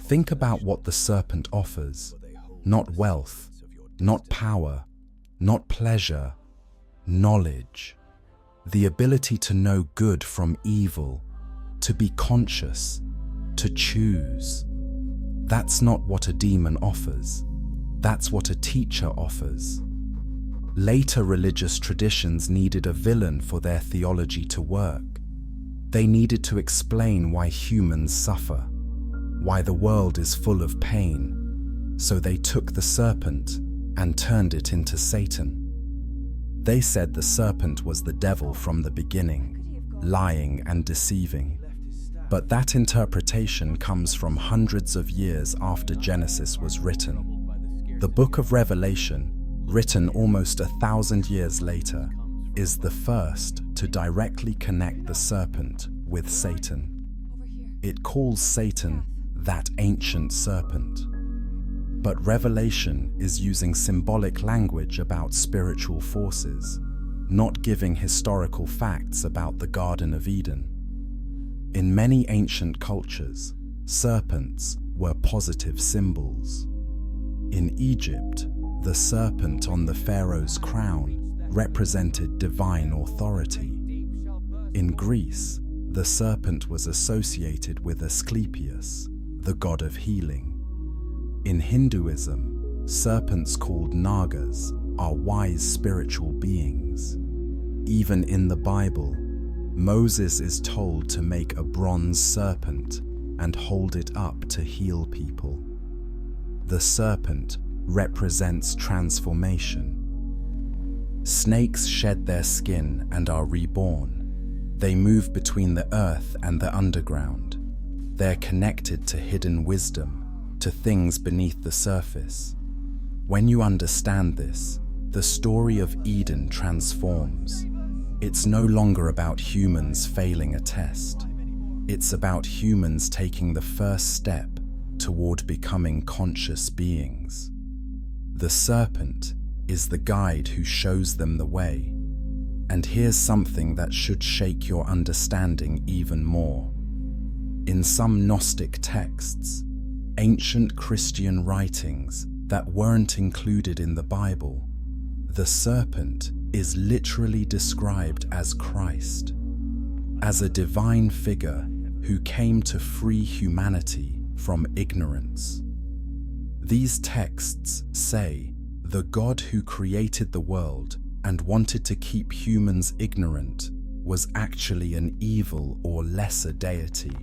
Think about what the serpent offers: not wealth, not power, not pleasure, knowledge. The ability to know good from evil, to be conscious, to choose. That's not what a demon offers. That's what a teacher offers. Later religious traditions needed a villain for their theology to work. They needed to explain why humans suffer, why the world is full of pain. So they took the serpent and turned it into Satan. They said the serpent was the devil from the beginning, lying and deceiving. But that interpretation comes from hundreds of years after Genesis was written. The book of Revelation, written almost 1,000 years later, is the first to directly connect the serpent with Satan. It calls Satan that ancient serpent. But Revelation is using symbolic language about spiritual forces, not giving historical facts about the Garden of Eden. In many ancient cultures, serpents were positive symbols. In Egypt, the serpent on the pharaoh's crown represented divine authority. In Greece, the serpent was associated with Asclepius, the god of healing. In Hinduism, serpents called Nagas are wise spiritual beings. Even in the Bible, Moses is told to make a bronze serpent and hold it up to heal people. The serpent represents transformation. Snakes shed their skin and are reborn. They move between the earth and the underground. They're connected to hidden wisdom, to things beneath the surface. When you understand this, the story of Eden transforms. It's no longer about humans failing a test. It's about humans taking the first step toward becoming conscious beings. The serpent is the guide who shows them the way. And here's something that should shake your understanding even more. In some Gnostic texts, ancient Christian writings that weren't included in the Bible, the serpent is literally described as Christ, as a divine figure who came to free humanity from ignorance. These texts say the God who created the world and wanted to keep humans ignorant was actually an evil or lesser deity,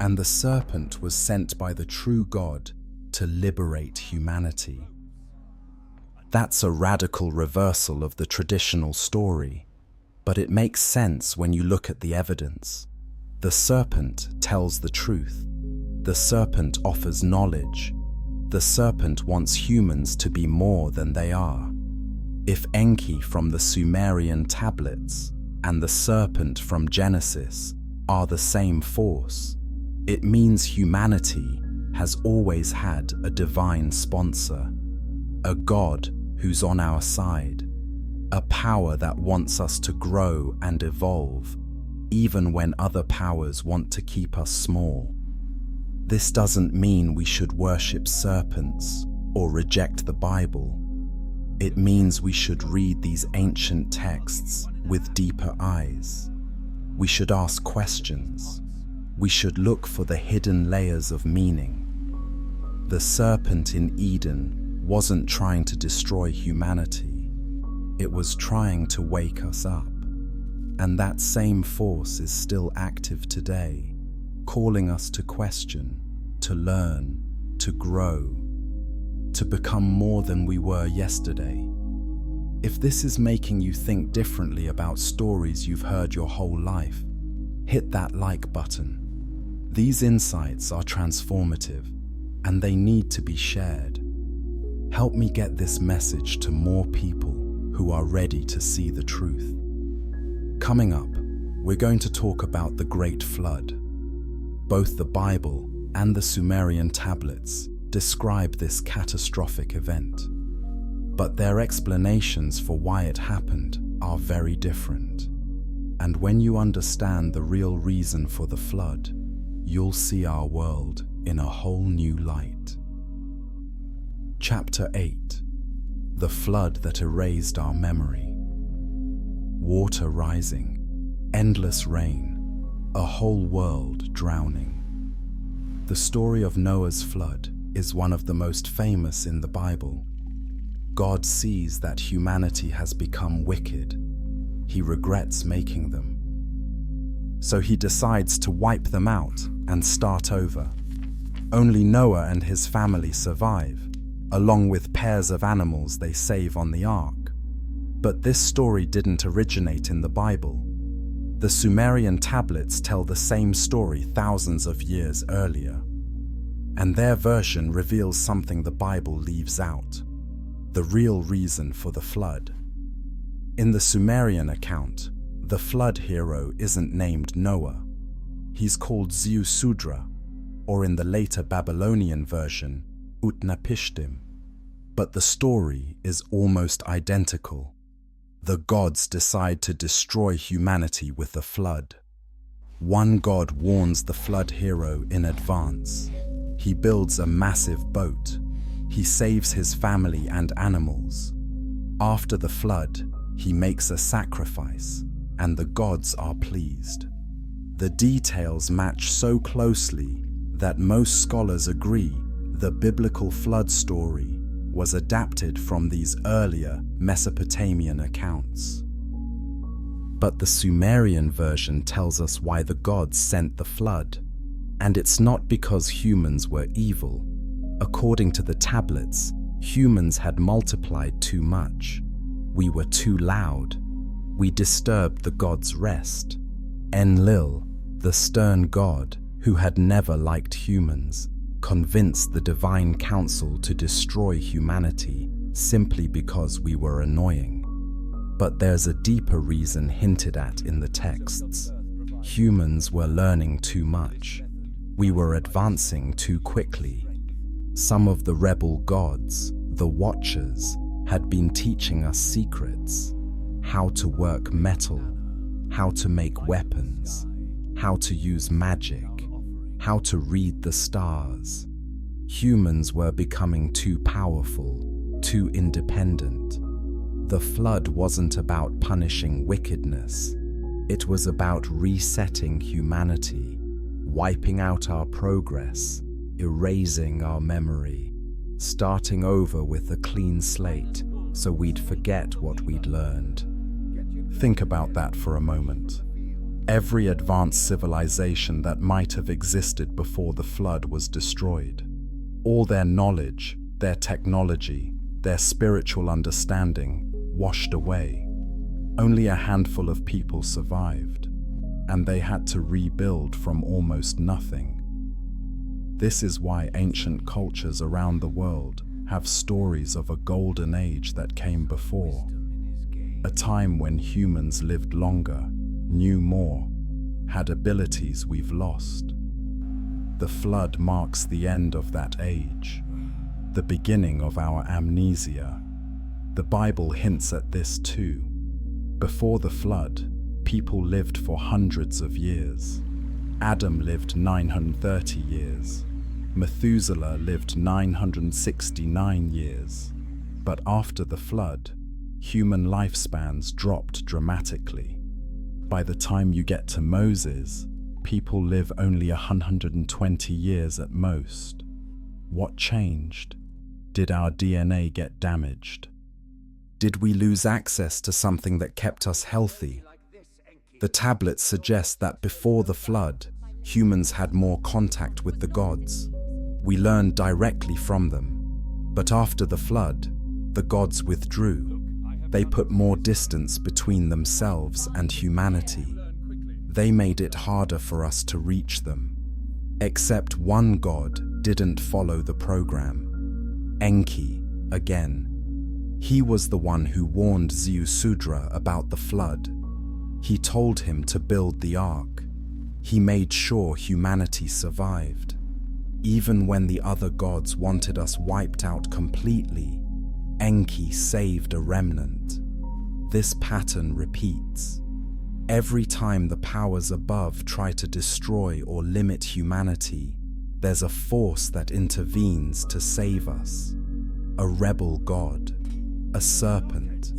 and the serpent was sent by the true God to liberate humanity. That's a radical reversal of the traditional story, but it makes sense when you look at the evidence. The serpent tells the truth. The serpent offers knowledge. The serpent wants humans to be more than they are. If Enki from the Sumerian tablets and the serpent from Genesis are the same force, it means humanity has always had a divine sponsor, a God who's on our side, a power that wants us to grow and evolve, even when other powers want to keep us small. This doesn't mean we should worship serpents or reject the Bible. It means we should read these ancient texts with deeper eyes. We should ask questions. We should look for the hidden layers of meaning. The serpent in Eden wasn't trying to destroy humanity. It was trying to wake us up. And that same force is still active today, calling us to question, to learn, to grow, to become more than we were yesterday. If this is making you think differently about stories you've heard your whole life, hit that like button. These insights are transformative, and they need to be shared. Help me get this message to more people who are ready to see the truth. Coming up, we're going to talk about the Great Flood. Both the Bible and the Sumerian tablets describe this catastrophic event, but their explanations for why it happened are very different. And when you understand the real reason for the flood, you'll see our world in a whole new light. Chapter 8. The Flood that Erased Our Memory. Water rising, endless rain, a whole world drowning. The story of Noah's flood is one of the most famous in the Bible. God sees that humanity has become wicked. He regrets making them. So he decides to wipe them out and start over. Only Noah and his family survive, along with pairs of animals they save on the ark. But this story didn't originate in the Bible. The Sumerian tablets tell the same story thousands of years earlier. And their version reveals something the Bible leaves out: the real reason for the flood. In the Sumerian account, the flood hero isn't named Noah. He's called Ziusudra, or in the later Babylonian version, Utnapishtim. But the story is almost identical. The gods decide to destroy humanity with a flood. One god warns the flood hero in advance. He builds a massive boat. He saves his family and animals. After the flood, he makes a sacrifice, and the gods are pleased. The details match so closely that most scholars agree the biblical flood story was adapted from these earlier Mesopotamian accounts. But the Sumerian version tells us why the gods sent the flood, and it's not because humans were evil. According to the tablets, humans had multiplied too much. We were too loud. We disturbed the gods' rest. Enlil, the stern god who had never liked humans, convinced the divine council to destroy humanity simply because we were annoying. But there's a deeper reason hinted at in the texts. Humans were learning too much. We were advancing too quickly. Some of the rebel gods, the Watchers, had been teaching us secrets: how to work metal, how to make weapons, how to use magic, how to read the stars. Humans were becoming too powerful, too independent. The flood wasn't about punishing wickedness. It was about resetting humanity, wiping out our progress, erasing our memory, starting over with a clean slate so we'd forget what we'd learned. Think about that for a moment. Every advanced civilization that might have existed before the flood was destroyed. All their knowledge, their technology, their spiritual understanding washed away. Only a handful of people survived, and they had to rebuild from almost nothing. This is why ancient cultures around the world have stories of a golden age that came before, a time when humans lived longer, knew more, had abilities we've lost. The flood marks the end of that age, the beginning of our amnesia. The Bible hints at this too. Before the flood, people lived for hundreds of years. Adam lived 930 years. Methuselah lived 969 years. But after the flood, human lifespans dropped dramatically. By the time you get to Moses, people live only 120 years at most. What changed? Did our DNA get damaged? Did we lose access to something that kept us healthy? The tablets suggest that before the flood, humans had more contact with the gods. We learned directly from them. But after the flood, the gods withdrew. They put more distance between themselves and humanity. They made it harder for us to reach them. Except one god didn't follow the program. Enki, again. He was the one who warned Ziusudra about the flood. He told him to build the ark. He made sure humanity survived. Even when the other gods wanted us wiped out completely, Enki saved a remnant. This pattern repeats. Every time the powers above try to destroy or limit humanity, there's a force that intervenes to save us. A rebel god, a serpent,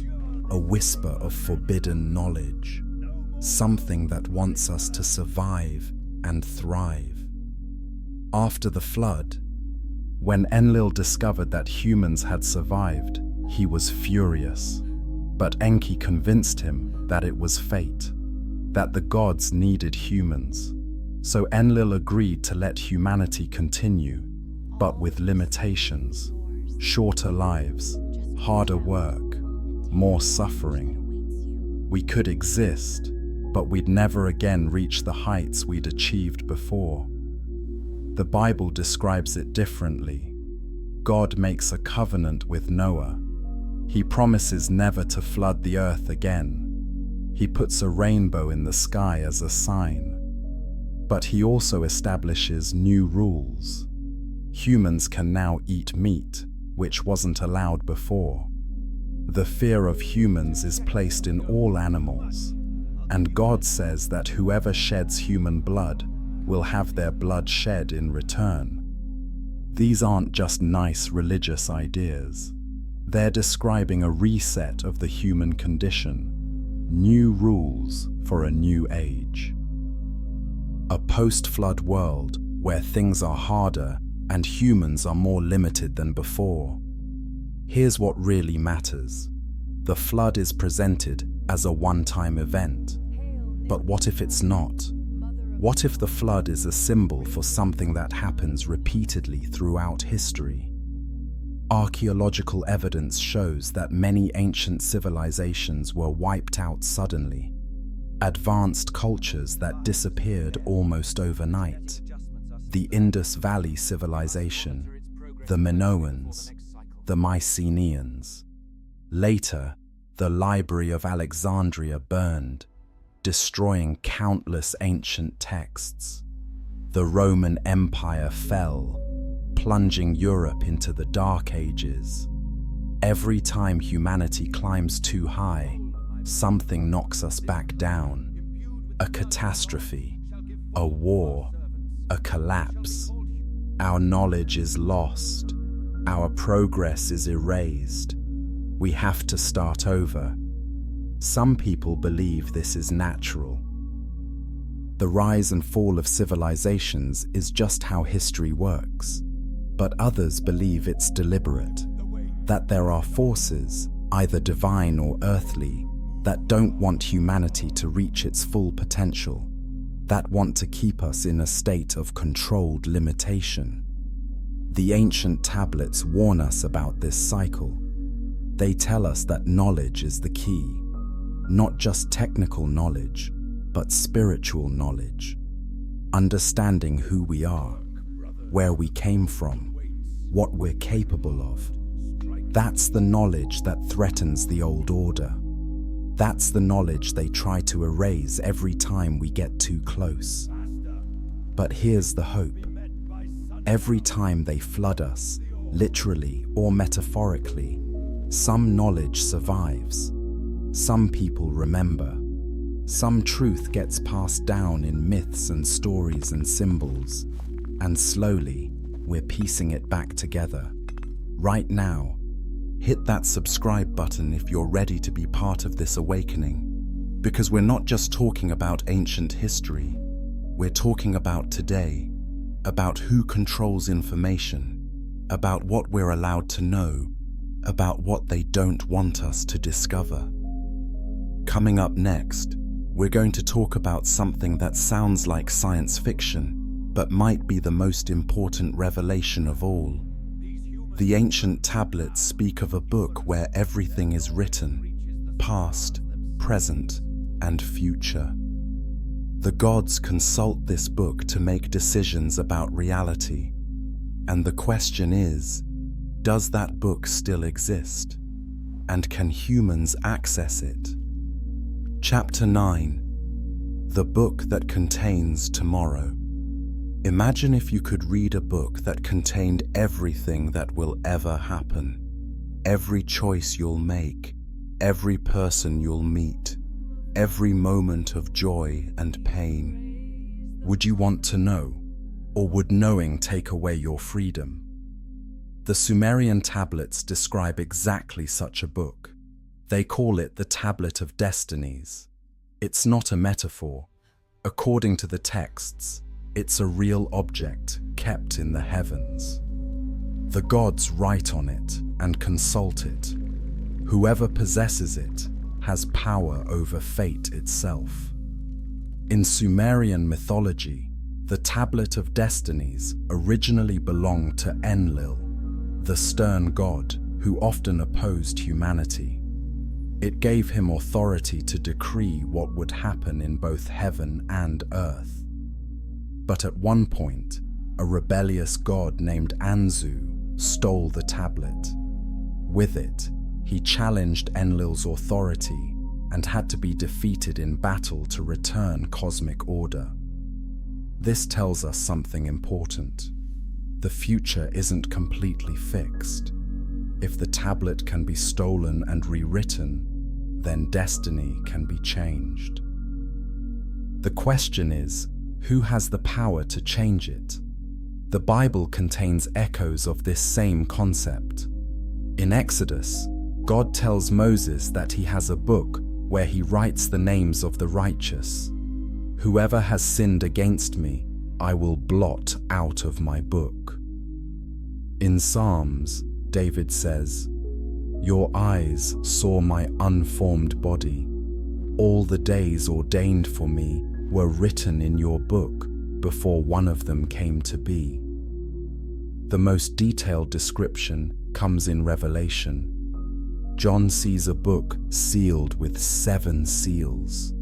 a whisper of forbidden knowledge, something that wants us to survive and thrive. After the flood, when Enlil discovered that humans had survived, he was furious. But Enki convinced him that it was fate, that the gods needed humans. So Enlil agreed to let humanity continue, but with limitations: shorter lives, harder work, more suffering. We could exist, but we'd never again reach the heights we'd achieved before. The Bible describes it differently. God makes a covenant with Noah. He promises never to flood the earth again. He puts a rainbow in the sky as a sign. But he also establishes new rules. Humans can now eat meat, which wasn't allowed before. The fear of humans is placed in all animals, and God says that whoever sheds human blood will have their blood shed in return. These aren't just nice religious ideas. They're describing a reset of the human condition, new rules for a new age. A post-flood world where things are harder and humans are more limited than before. Here's what really matters. The flood is presented as a one-time event. But what if it's not? What if the flood is a symbol for something that happens repeatedly throughout history? Archaeological evidence shows that many ancient civilizations were wiped out suddenly. Advanced cultures that disappeared almost overnight. The Indus Valley Civilization, the Minoans, the Mycenaeans. Later, the Library of Alexandria burned, destroying countless ancient texts. The Roman Empire fell, plunging Europe into the Dark Ages. Every time humanity climbs too high, something knocks us back down. A catastrophe, a war, a collapse. Our knowledge is lost. Our progress is erased. We have to start over. Some people believe this is natural. The rise and fall of civilizations is just how history works. But others believe it's deliberate, that there are forces, either divine or earthly, that don't want humanity to reach its full potential, that want to keep us in a state of controlled limitation. The ancient tablets warn us about this cycle. They tell us that knowledge is the key. Not just technical knowledge, but spiritual knowledge. Understanding who we are, where we came from, what we're capable of. That's the knowledge that threatens the old order. That's the knowledge they try to erase every time we get too close. But here's the hope. Every time they flood us, literally or metaphorically, some knowledge survives. Some people remember. Some truth gets passed down in myths and stories and symbols, and slowly we're piecing it back together. Right now, hit that subscribe button if you're ready to be part of this awakening, because we're not just talking about ancient history, we're talking about today, about who controls information, about what we're allowed to know, about what they don't want us to discover. Coming up next, we're going to talk about something that sounds like science fiction, but might be the most important revelation of all. The ancient tablets speak of a book where everything is written, past, present, and future. The gods consult this book to make decisions about reality. And the question is, does that book still exist? And can humans access it? Chapter 9. The Book That Contains Tomorrow. Imagine if you could read a book that contained everything that will ever happen. Every choice you'll make, every person you'll meet, every moment of joy and pain. Would you want to know, or would knowing take away your freedom? The Sumerian tablets describe exactly such a book. They call it the Tablet of Destinies. It's not a metaphor. According to the texts, it's a real object kept in the heavens. The gods write on it and consult it. Whoever possesses it has power over fate itself. In Sumerian mythology, the Tablet of Destinies originally belonged to Enlil, the stern god who often opposed humanity. It gave him authority to decree what would happen in both heaven and earth. But at one point, a rebellious god named Anzu stole the tablet. With it, he challenged Enlil's authority and had to be defeated in battle to return cosmic order. This tells us something important. the future isn't completely fixed. If the tablet can be stolen and rewritten, then destiny can be changed. The question is, who has the power to change it? The Bible contains echoes of this same concept. In Exodus, God tells Moses that he has a book where he writes the names of the righteous. Whoever has sinned against me, I will blot out of my book. In Psalms, David says, "Your eyes saw my unformed body. All the days ordained for me were written in your book before one of them came to be." The most detailed description comes in Revelation. John sees a book sealed with 7 seals.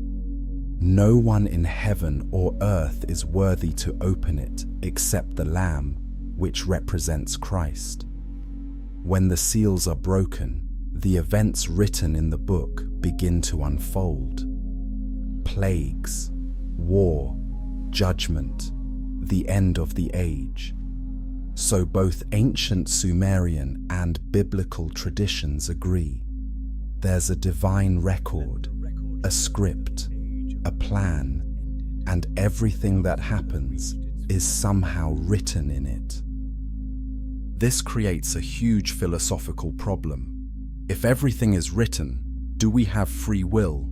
No one in heaven or earth is worthy to open it except the Lamb, which represents Christ. When the seals are broken, the events written in the book begin to unfold. Plagues, war, judgment, the end of the age. So both ancient Sumerian and biblical traditions agree. There's a divine record, a script, a plan, and everything that happens is somehow written in it. This creates a huge philosophical problem. If everything is written, do we have free will?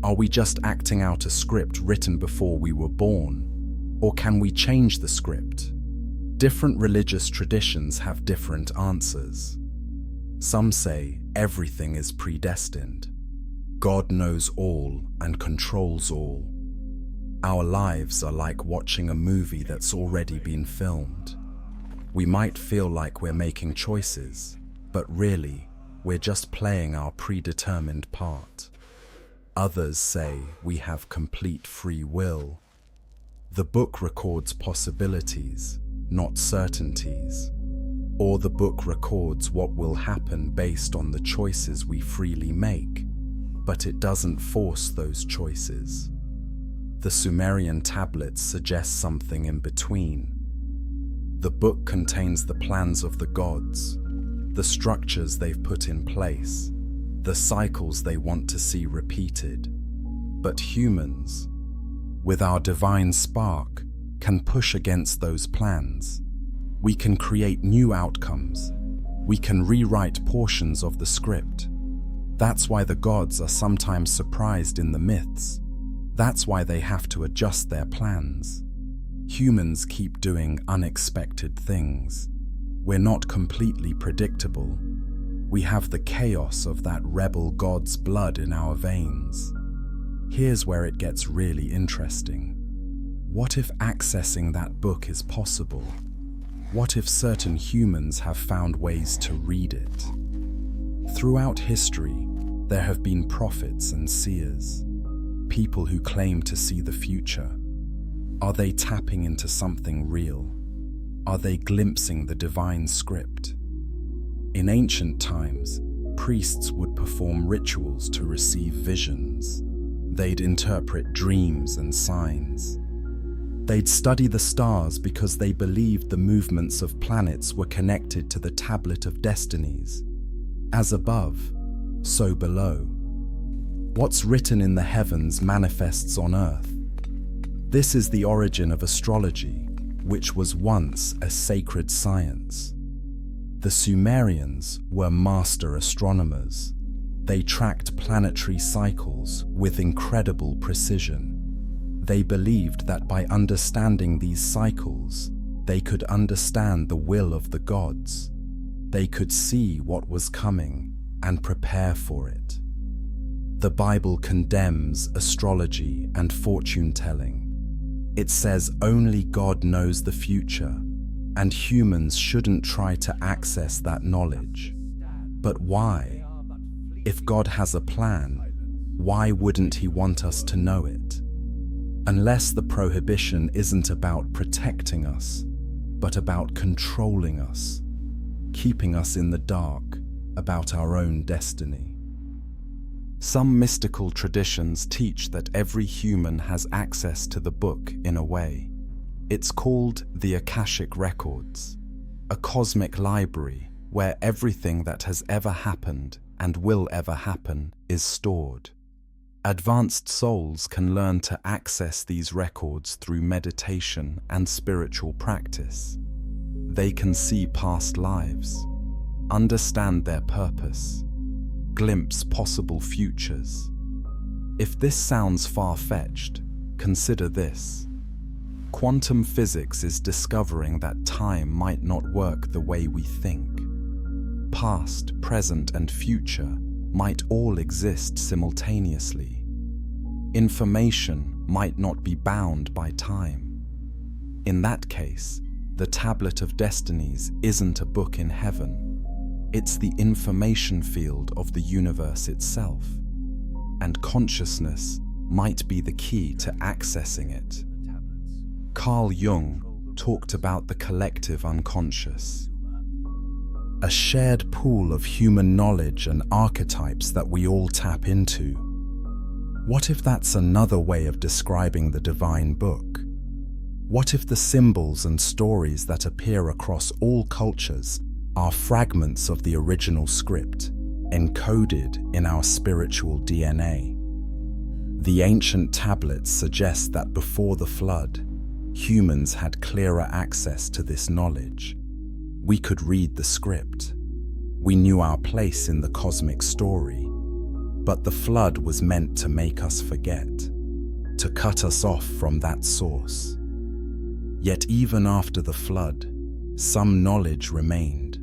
Are we just acting out a script written before we were born? Or can we change the script? Different religious traditions have different answers. Some say everything is predestined. God knows all and controls all. Our lives are like watching a movie that's already been filmed. We might feel like we're making choices, but really, we're just playing our predetermined part. Others say we have complete free will. The book records possibilities, not certainties. Or the book records what will happen based on the choices we freely make, but it doesn't force those choices. The Sumerian tablets suggest something in between. The book contains the plans of the gods, the structures they've put in place, the cycles they want to see repeated. But humans, with our divine spark, can push against those plans. We can create new outcomes. We can rewrite portions of the script. That's why the gods are sometimes surprised in the myths. That's why they have to adjust their plans. Humans keep doing unexpected things. We're not completely predictable. We have the chaos of that rebel god's blood in our veins. Here's where it gets really interesting. What if accessing that book is possible? What if certain humans have found ways to read it? Throughout history, there have been prophets and seers, people who claim to see the future. Are they tapping into something real? Are they glimpsing the divine script? In ancient times, priests would perform rituals to receive visions. They'd interpret dreams and signs. They'd study the stars because they believed the movements of planets were connected to the tablet of destinies. As above, so below. What's written in the heavens manifests on earth. This is the origin of astrology, which was once a sacred science. The Sumerians were master astronomers. They tracked planetary cycles with incredible precision. They believed that by understanding these cycles, they could understand the will of the gods. They could see what was coming and prepare for it. The Bible condemns astrology and fortune-telling. It says only God knows the future, and humans shouldn't try to access that knowledge. But why? If God has a plan, why wouldn't He want us to know it? Unless the prohibition isn't about protecting us, but about controlling us, keeping us in the dark about our own destiny. Some mystical traditions teach that every human has access to the book in a way. It's called the Akashic Records. a cosmic library where everything that has ever happened and will ever happen is stored. Advanced souls can learn to access these records through meditation and spiritual practice. They can see past lives, understand their purpose, glimpse possible futures. If this sounds far-fetched, consider this. Quantum physics is discovering that time might not work the way we think. Past, present, and future might all exist simultaneously. Information might not be bound by time. In that case, the Tablet of Destinies isn't a book in heaven. It's the information field of the universe itself. And consciousness might be the key to accessing it. Carl Jung talked about the collective unconscious, a shared pool of human knowledge and archetypes that we all tap into. What if that's another way of describing the divine book? What if the symbols and stories that appear across all cultures are fragments of the original script, encoded in our spiritual DNA? The ancient tablets suggest that before the flood, humans had clearer access to this knowledge. We could read the script. We knew our place in the cosmic story. But the flood was meant to make us forget, to cut us off from that source. Yet even after the flood, some knowledge remained.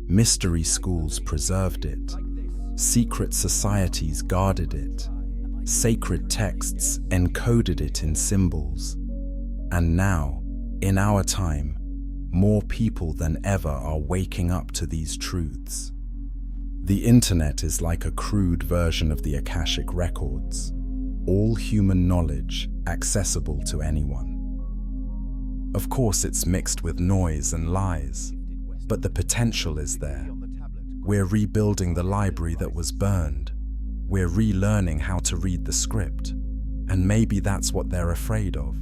Mystery schools preserved it. Secret societies guarded it. Sacred texts encoded it in symbols. And now, in our time, more people than ever are waking up to these truths. The internet is like a crude version of the Akashic records, all human knowledge accessible to anyone. Of course, it's mixed with noise and lies, but the potential is there. We're rebuilding the library that was burned. We're relearning how to read the script. And maybe that's what they're afraid of.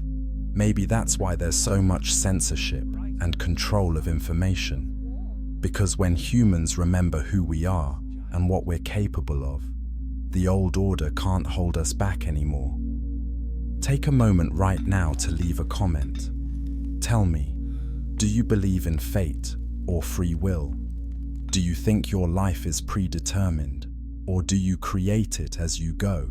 Maybe that's why there's so much censorship and control of information. Because when humans remember who we are and what we're capable of, the old order can't hold us back anymore. Take a moment right now to leave a comment. Tell me, do you believe in fate or free will? Do you think your life is predetermined, or do you create it as you go?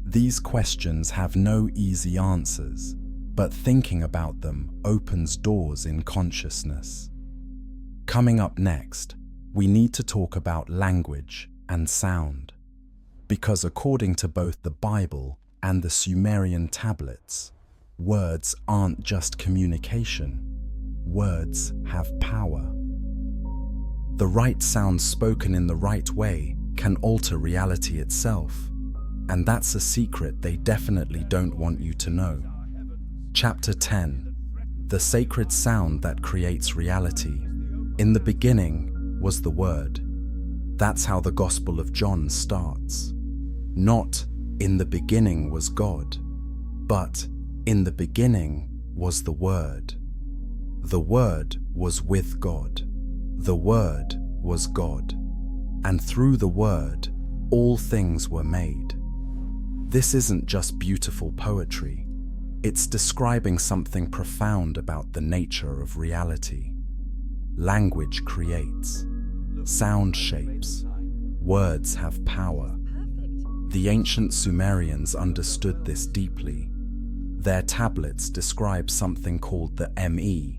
These questions have no easy answers, but thinking about them opens doors in consciousness. Coming up next, we need to talk about language and sound, because according to both the Bible and the Sumerian tablets, words aren't just communication. Words have power. The right sound spoken in the right way can alter reality itself, and that's a secret they definitely don't want you to know. Chapter 10. The sacred sound that creates reality. In the beginning was the Word. That's how the Gospel of John starts. Not, in the beginning was God, but, in the beginning was the Word. The Word was with God. The Word was God. And through the Word, all things were made. This isn't just beautiful poetry. It's describing something profound about the nature of reality. Language creates. Sound shapes. Words have power. The ancient Sumerians understood this deeply. Their tablets describe something called the Me,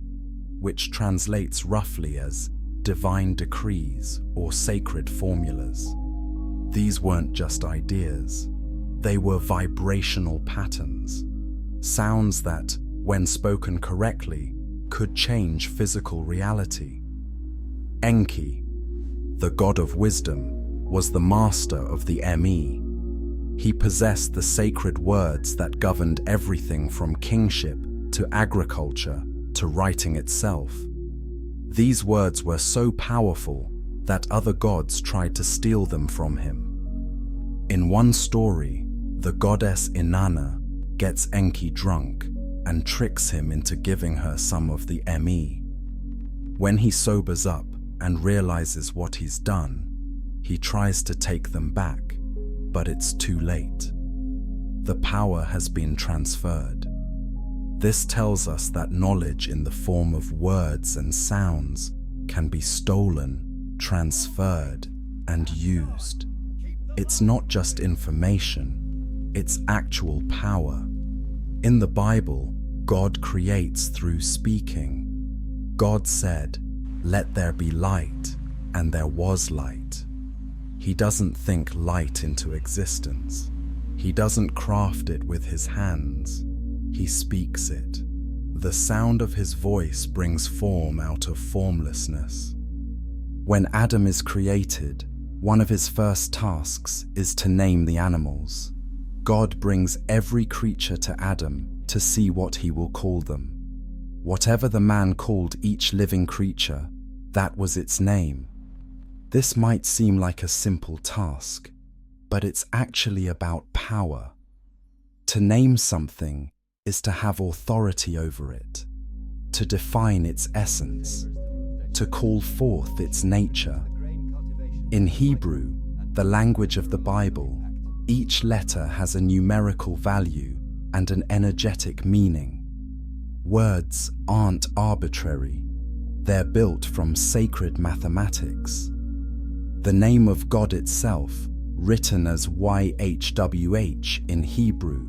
which translates roughly as divine decrees or sacred formulas. These weren't just ideas. They were vibrational patterns. Sounds that, when spoken correctly, could change physical reality. Enki, the god of wisdom, was the master of the Me. He possessed the sacred words that governed everything from kingship to agriculture to writing itself. These words were so powerful that other gods tried to steal them from him. In one story, the goddess Inanna gets Enki drunk and tricks him into giving her some of the Me. When he sobers up and realizes what he's done, he tries to take them back, but it's too late. The power has been transferred. This tells us that knowledge in the form of words and sounds can be stolen, transferred, and used. It's not just information, it's actual power. In the Bible, God creates through speaking. God said, "Let there be light," and there was light. He doesn't think light into existence. He doesn't craft it with his hands. He speaks it. The sound of his voice brings form out of formlessness. When Adam is created, one of his first tasks is to name the animals. God brings every creature to Adam to see what he will call them. Whatever the man called each living creature, that was its name. This might seem like a simple task, but it's actually about power. To name something is to have authority over it, to define its essence, to call forth its nature. In Hebrew, the language of the Bible, each letter has a numerical value and an energetic meaning. Words aren't arbitrary. They're built from sacred mathematics. The name of God itself, written as YHWH in Hebrew,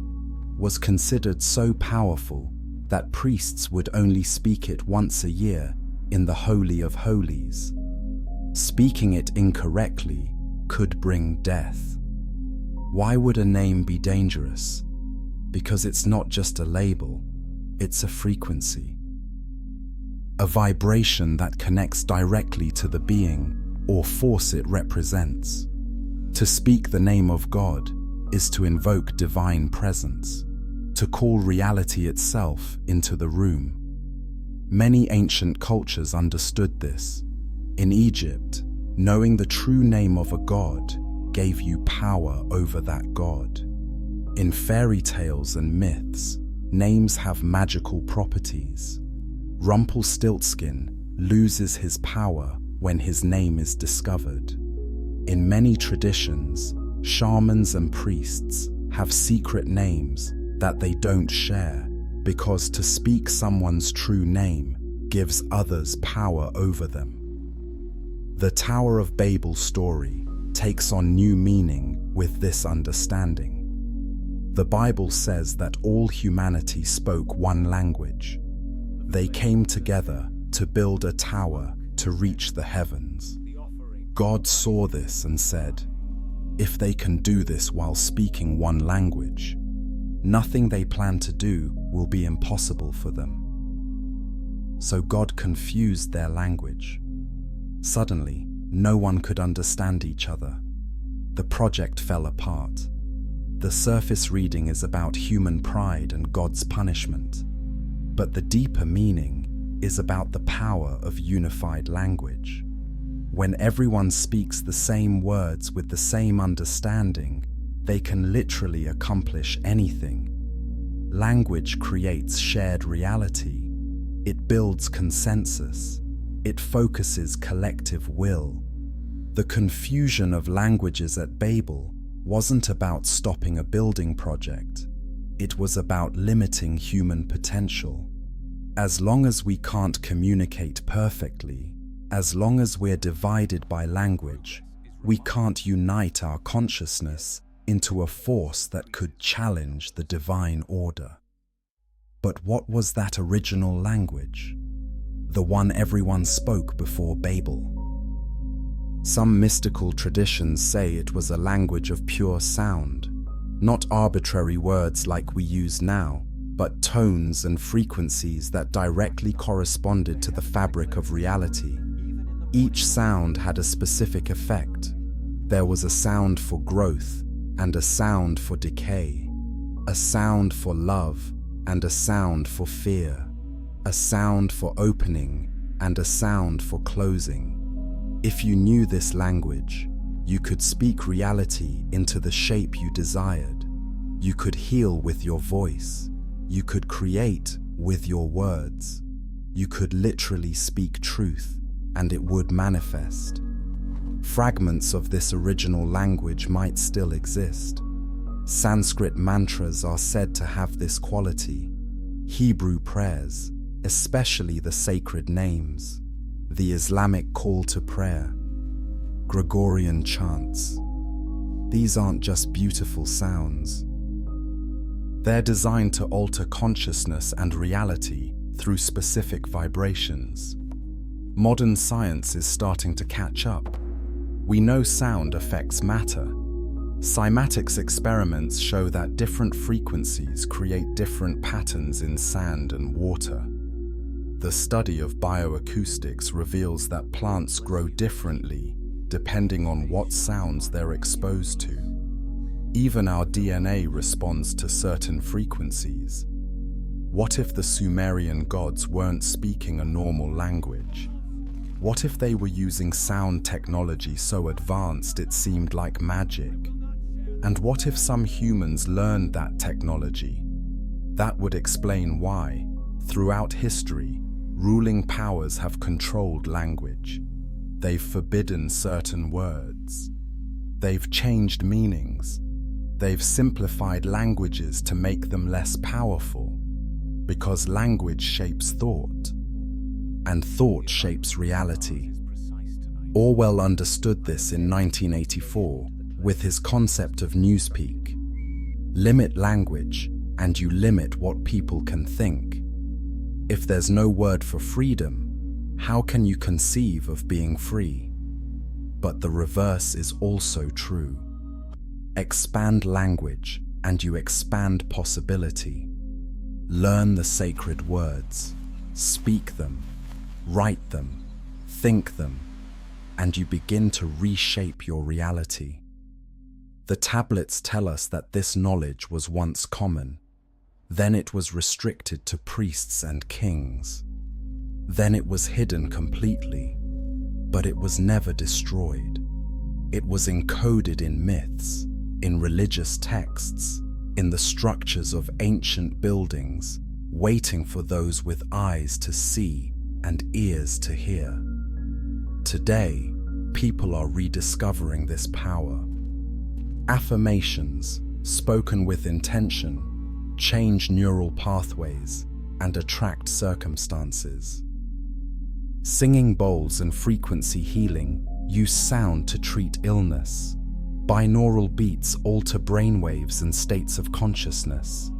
was considered so powerful that priests would only speak it once a year in the Holy of Holies. Speaking it incorrectly could bring death. Why would a name be dangerous? Because it's not just a label, it's a frequency. A vibration that connects directly to the being or force it represents. To speak the name of God is to invoke divine presence, to call reality itself into the room. Many ancient cultures understood this. In Egypt, knowing the true name of a god gave you power over that god. In fairy tales and myths, names have magical properties. Rumpelstiltskin loses his power when his name is discovered. In many traditions, shamans and priests have secret names that they don't share because to speak someone's true name gives others power over them. The Tower of Babel story takes on new meaning with this understanding. The Bible says that all humanity spoke one language. They came together to build a tower to reach the heavens. God saw this and said, if they can do this while speaking one language, nothing they plan to do will be impossible for them. So God confused their language. Suddenly, no one could understand each other. The project fell apart. The surface reading is about human pride and God's punishment, but the deeper meaning is about the power of unified language. When everyone speaks the same words with the same understanding, they can literally accomplish anything. Language creates shared reality. It builds consensus. It focuses collective will. The confusion of languages at Babel wasn't about stopping a building project. It was about limiting human potential. As long as we can't communicate perfectly, as long as we're divided by language, we can't unite our consciousness into a force that could challenge the divine order. But what was that original language? The one everyone spoke before Babel? Some mystical traditions say it was a language of pure sound, not arbitrary words like we use now, but tones and frequencies that directly corresponded to the fabric of reality. Each sound had a specific effect. There was a sound for growth and a sound for decay, a sound for love and a sound for fear, a sound for opening and a sound for closing. If you knew this language, you could speak reality into the shape you desired. You could heal with your voice. You could create with your words. You could literally speak truth, and it would manifest. Fragments of this original language might still exist. Sanskrit mantras are said to have this quality. Hebrew prayers, especially the sacred names, the Islamic call to prayer, Gregorian chants. These aren't just beautiful sounds. They're designed to alter consciousness and reality through specific vibrations. Modern science is starting to catch up. We know sound affects matter. Cymatics experiments show that different frequencies create different patterns in sand and water. The study of bioacoustics reveals that plants grow differently depending on what sounds they're exposed to. Even our DNA responds to certain frequencies. What if the Sumerian gods weren't speaking a normal language? What if they were using sound technology so advanced it seemed like magic? And what if some humans learned that technology? That would explain why, throughout history, ruling powers have controlled language. They've forbidden certain words. They've changed meanings. They've simplified languages to make them less powerful, because language shapes thought, and thought shapes reality. Orwell understood this in 1984 with his concept of newspeak. Limit language, and you limit what people can think. If there's no word for freedom, how can you conceive of being free? But the reverse is also true. Expand language, and you expand possibility. Learn the sacred words, speak them, write them, think them, and you begin to reshape your reality. The tablets tell us that this knowledge was once common. Then it was restricted to priests and kings. Then it was hidden completely, but it was never destroyed. It was encoded in myths, in religious texts, in the structures of ancient buildings, waiting for those with eyes to see and ears to hear. Today, people are rediscovering this power. Affirmations, spoken with intention, change neural pathways and attract circumstances. Singing bowls and frequency healing use sound to treat illness. Binaural beats alter brainwaves and states of consciousness.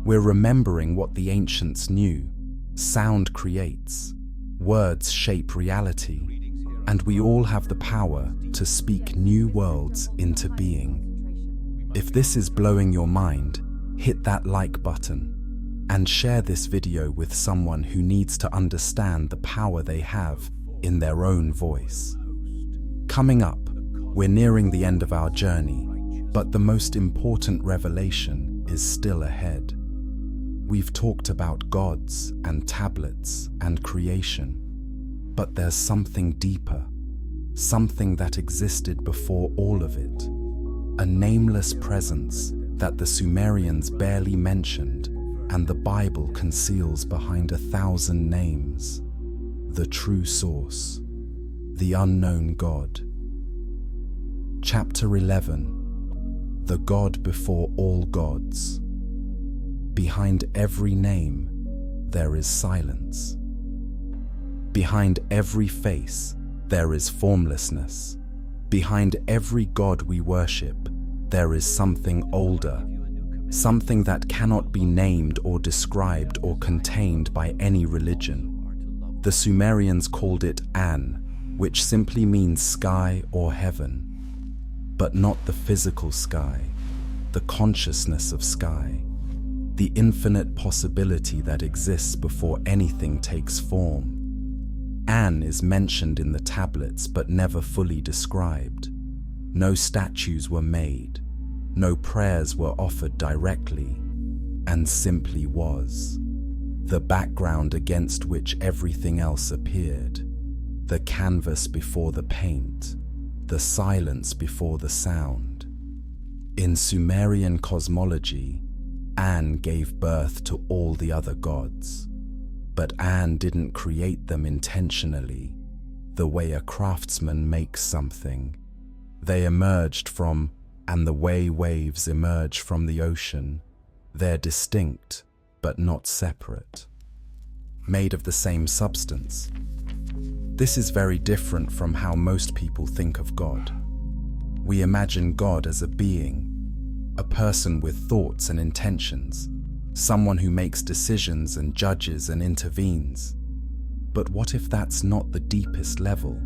We're remembering what the ancients knew. Sound creates. Words shape reality. And we all have the power to speak new worlds into being. If this is blowing your mind, hit that like button and share this video with someone who needs to understand the power they have in their own voice. Coming up, we're nearing the end of our journey, but the most important revelation is still ahead. We've talked about gods and tablets and creation, but there's something deeper, something that existed before all of it, a nameless presence that the Sumerians barely mentioned and the Bible conceals behind 1,000 names. The true source, the unknown God. Chapter 11. The God before all gods. Behind every name, there is silence. Behind every face, there is formlessness. Behind every god we worship, there is something older, something that cannot be named or described or contained by any religion. The Sumerians called it An, which simply means sky or heaven, but not the physical sky, the consciousness of sky, the infinite possibility that exists before anything takes form. An is mentioned in the tablets but never fully described. No statues were made, no prayers were offered directly, and simply was. The background against which everything else appeared, the canvas before the paint, the silence before the sound. In Sumerian cosmology, An gave birth to all the other gods. But Anne didn't create them intentionally, the way a craftsman makes something. They emerged from, and the way waves emerge from the ocean. They're distinct, but not separate. Made of the same substance. This is very different from how most people think of God. We imagine God as a being, a person with thoughts and intentions, someone who makes decisions and judges and intervenes. But what if that's not the deepest level?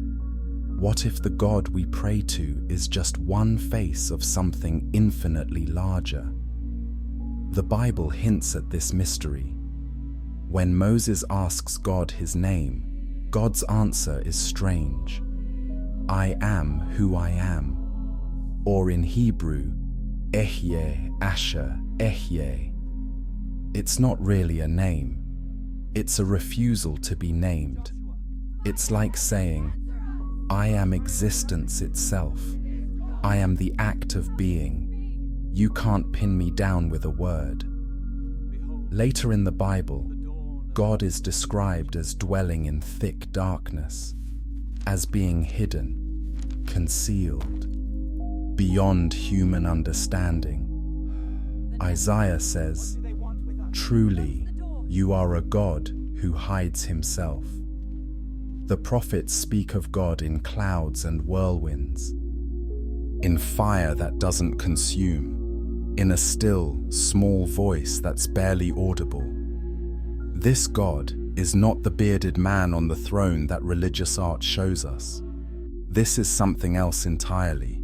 What if the God we pray to is just one face of something infinitely larger? The Bible hints at this mystery. When Moses asks God his name, God's answer is strange. I am who I am. Or in Hebrew, Ehyeh Asher Ehyeh. It's not really a name. It's a refusal to be named. It's like saying, I am existence itself. I am the act of being. You can't pin me down with a word. Later in the Bible, God is described as dwelling in thick darkness, as being hidden, concealed, beyond human understanding. Isaiah says, truly, you are a God who hides himself. The prophets speak of God in clouds and whirlwinds, in fire that doesn't consume, in a still, small voice that's barely audible. This God is not the bearded man on the throne that religious art shows us. This is something else entirely,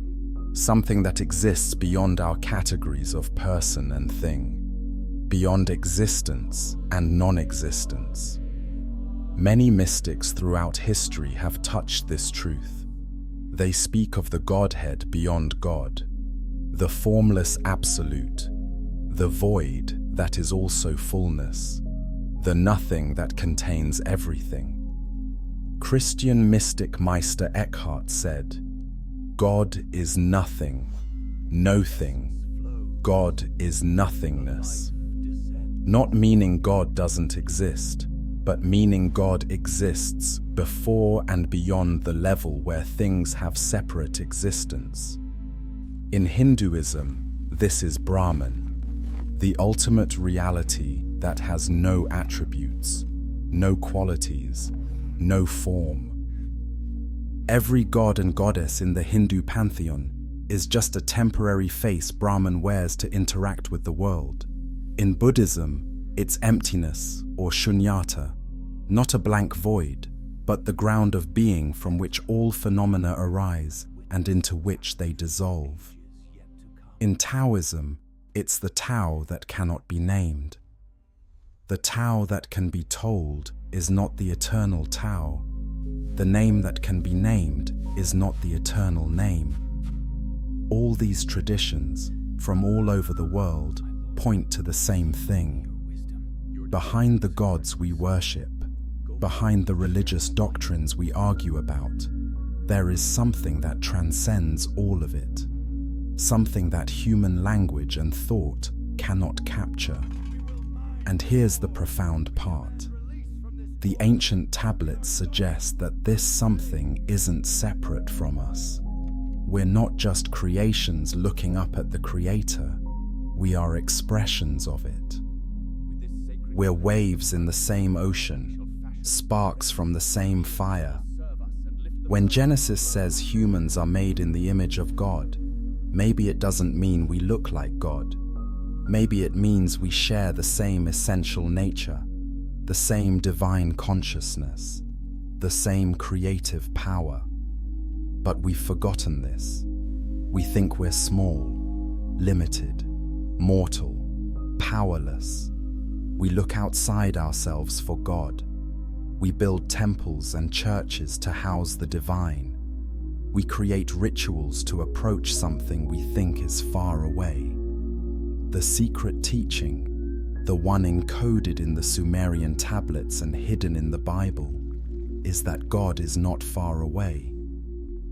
something that exists beyond our categories of person and thing, beyond existence and non-existence. Many mystics throughout history have touched this truth. They speak of the Godhead beyond God, the formless absolute, the void that is also fullness, the nothing that contains everything. Christian mystic Meister Eckhart said, God is nothing, no thing. God is nothingness. Not meaning God doesn't exist, but meaning God exists before and beyond the level where things have separate existence. In Hinduism, this is Brahman, the ultimate reality that has no attributes, no qualities, no form. Every god and goddess in the Hindu pantheon is just a temporary face Brahman wears to interact with the world. In Buddhism, it's emptiness or shunyata, not a blank void, but the ground of being from which all phenomena arise and into which they dissolve. In Taoism, it's the Tao that cannot be named. The Tao that can be told is not the eternal Tao. The name that can be named is not the eternal name. All these traditions, from all over the world, point to the same thing. Behind the gods we worship, behind the religious doctrines we argue about, there is something that transcends all of it, something that human language and thought cannot capture. And here's the profound part. The ancient tablets suggest that this something isn't separate from us. We're not just creations looking up at the Creator, we are expressions of it. We're waves in the same ocean, sparks from the same fire. When Genesis says humans are made in the image of God, maybe it doesn't mean we look like God. Maybe it means we share the same essential nature, the same divine consciousness, the same creative power. But we've forgotten this. We think we're small, limited, mortal, powerless. We look outside ourselves for God. We build temples and churches to house the divine. We create rituals to approach something we think is far away. The secret teaching, the one encoded in the Sumerian tablets and hidden in the Bible, is that God is not far away.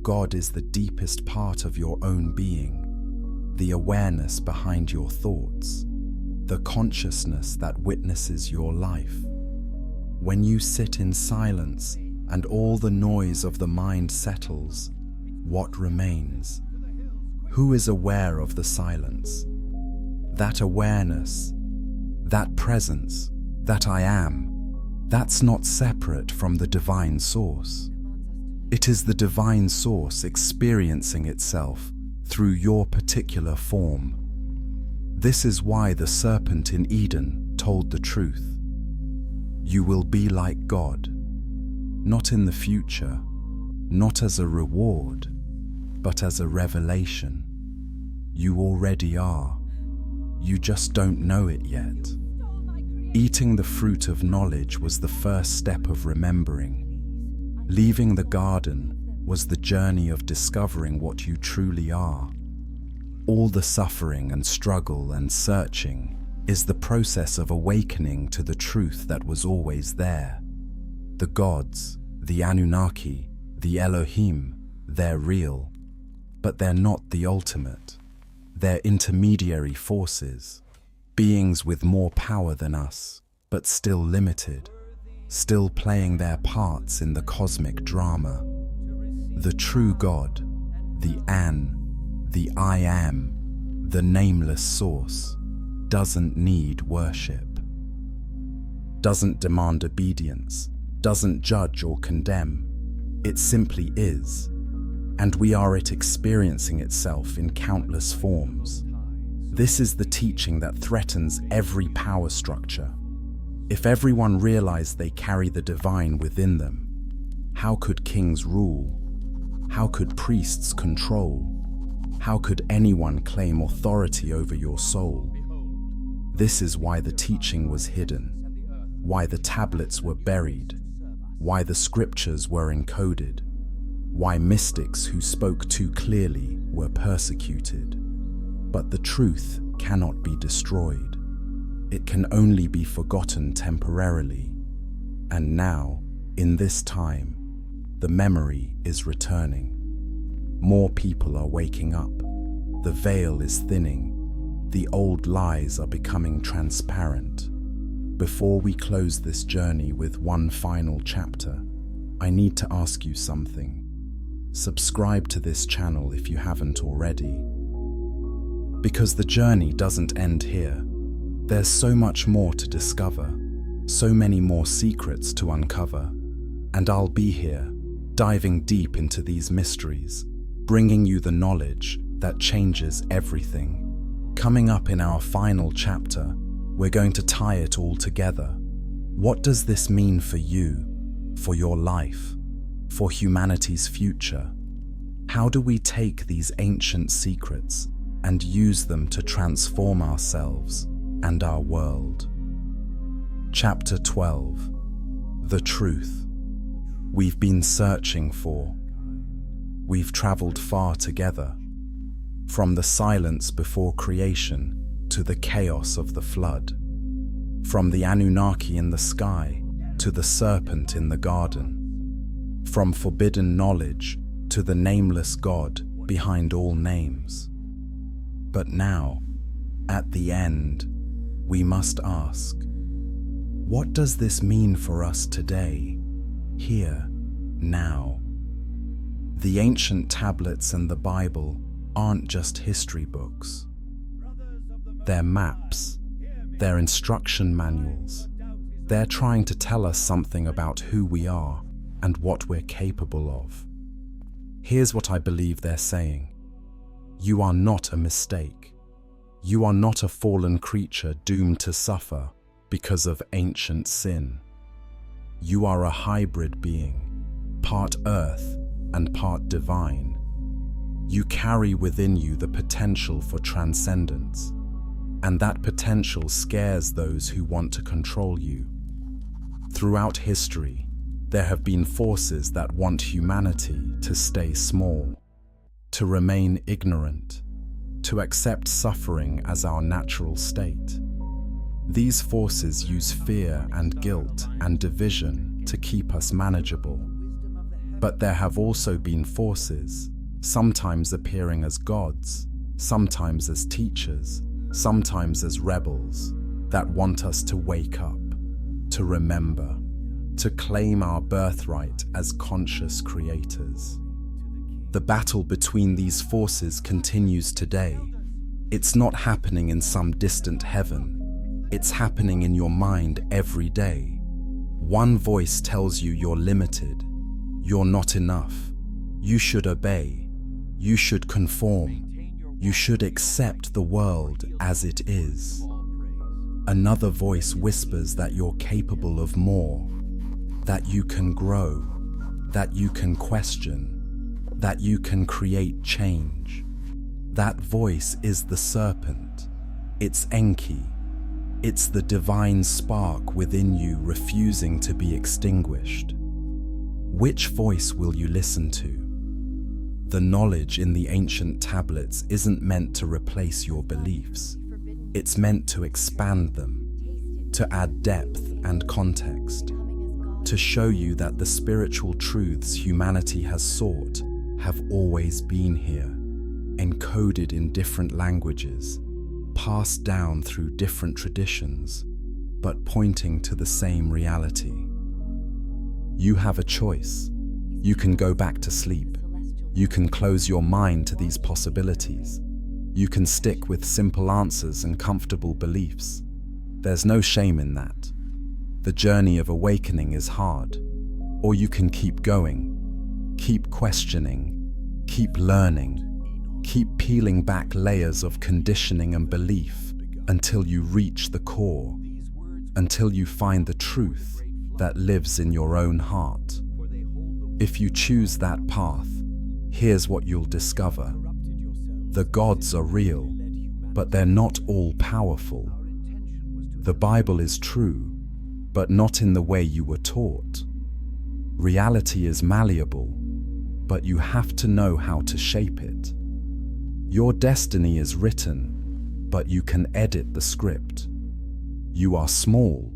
God is the deepest part of your own being, the awareness behind your thoughts, the consciousness that witnesses your life. When you sit in silence and all the noise of the mind settles, what remains? Who is aware of the silence? That awareness, that presence, that I am, that's not separate from the divine source. It is the divine source experiencing itself through your particular form. This is why the serpent in Eden told the truth. You will be like God, not in the future, not as a reward, but as a revelation. You already are. You just don't know it yet. Eating the fruit of knowledge was the first step of remembering. Leaving the garden was the journey of discovering what you truly are. All the suffering and struggle and searching is the process of awakening to the truth that was always there. The gods, the Anunnaki, the Elohim, they're real, but they're not the ultimate. They're intermediary forces, beings with more power than us, but still limited, still playing their parts in the cosmic drama. The true God, the the I am, the nameless source, doesn't need worship, doesn't demand obedience, doesn't judge or condemn. It simply is, and we are it experiencing itself in countless forms. This is the teaching that threatens every power structure. If everyone realized they carry the divine within them, how could kings rule? How could priests control? How could anyone claim authority over your soul? This is why the teaching was hidden, why the tablets were buried, why the scriptures were encoded, why mystics who spoke too clearly were persecuted. But the truth cannot be destroyed. It can only be forgotten temporarily. And now, in this time, the memory is returning. More people are waking up. The veil is thinning. The old lies are becoming transparent. Before we close this journey with one final chapter, I need to ask you something. Subscribe to this channel if you haven't already. Because the journey doesn't end here. There's so much more to discover, so many more secrets to uncover, and I'll be here, diving deep into these mysteries, bringing you the knowledge that changes everything. Coming up in our final chapter, we're going to tie it all together. What does this mean for you, for your life, for humanity's future? How do we take these ancient secrets and use them to transform ourselves and our world? Chapter 12. The Truth. We've been searching for. We've traveled far together, from the silence before creation to the chaos of the flood, from the Anunnaki in the sky to the serpent in the garden, from forbidden knowledge to the nameless God behind all names. But now, at the end, we must ask, what does this mean for us today, here, now? The ancient tablets and the Bible aren't just history books. They're maps, they're instruction manuals. They're trying to tell us something about who we are and what we're capable of. Here's what I believe they're saying. You are not a mistake. You are not a fallen creature doomed to suffer because of ancient sin. You are a hybrid being, part earth and part divine. You carry within you the potential for transcendence, and that potential scares those who want to control you. Throughout history, there have been forces that want humanity to stay small, to remain ignorant, to accept suffering as our natural state. These forces use fear and guilt and division to keep us manageable. But there have also been forces, sometimes appearing as gods, sometimes as teachers, sometimes as rebels, that want us to wake up, to remember. to claim our birthright as conscious creators. The battle between these forces continues today. It's not happening in some distant heaven. It's happening in your mind every day. One voice tells you you're limited, you're not enough, you should obey, you should conform, you should accept the world as it is. Another voice whispers that you're capable of more, that you can grow, that you can question, that you can create change. That voice is the serpent. It's Enki. It's the divine spark within you refusing to be extinguished. Which voice will you listen to? The knowledge in the ancient tablets isn't meant to replace your beliefs. It's meant to expand them, to add depth and context, to show you that the spiritual truths humanity has sought have always been here, encoded in different languages, passed down through different traditions, but pointing to the same reality. You have a choice. You can go back to sleep. You can close your mind to these possibilities. You can stick with simple answers and comfortable beliefs. There's no shame in that. The journey of awakening is hard. Or you can keep going, keep questioning, keep learning, keep peeling back layers of conditioning and belief until you reach the core, until you find the truth that lives in your own heart. If you choose that path, here's what you'll discover. The gods are real, but they're not all powerful. The Bible is true, but not in the way you were taught. Reality is malleable, but you have to know how to shape it. Your destiny is written, but you can edit the script. You are small,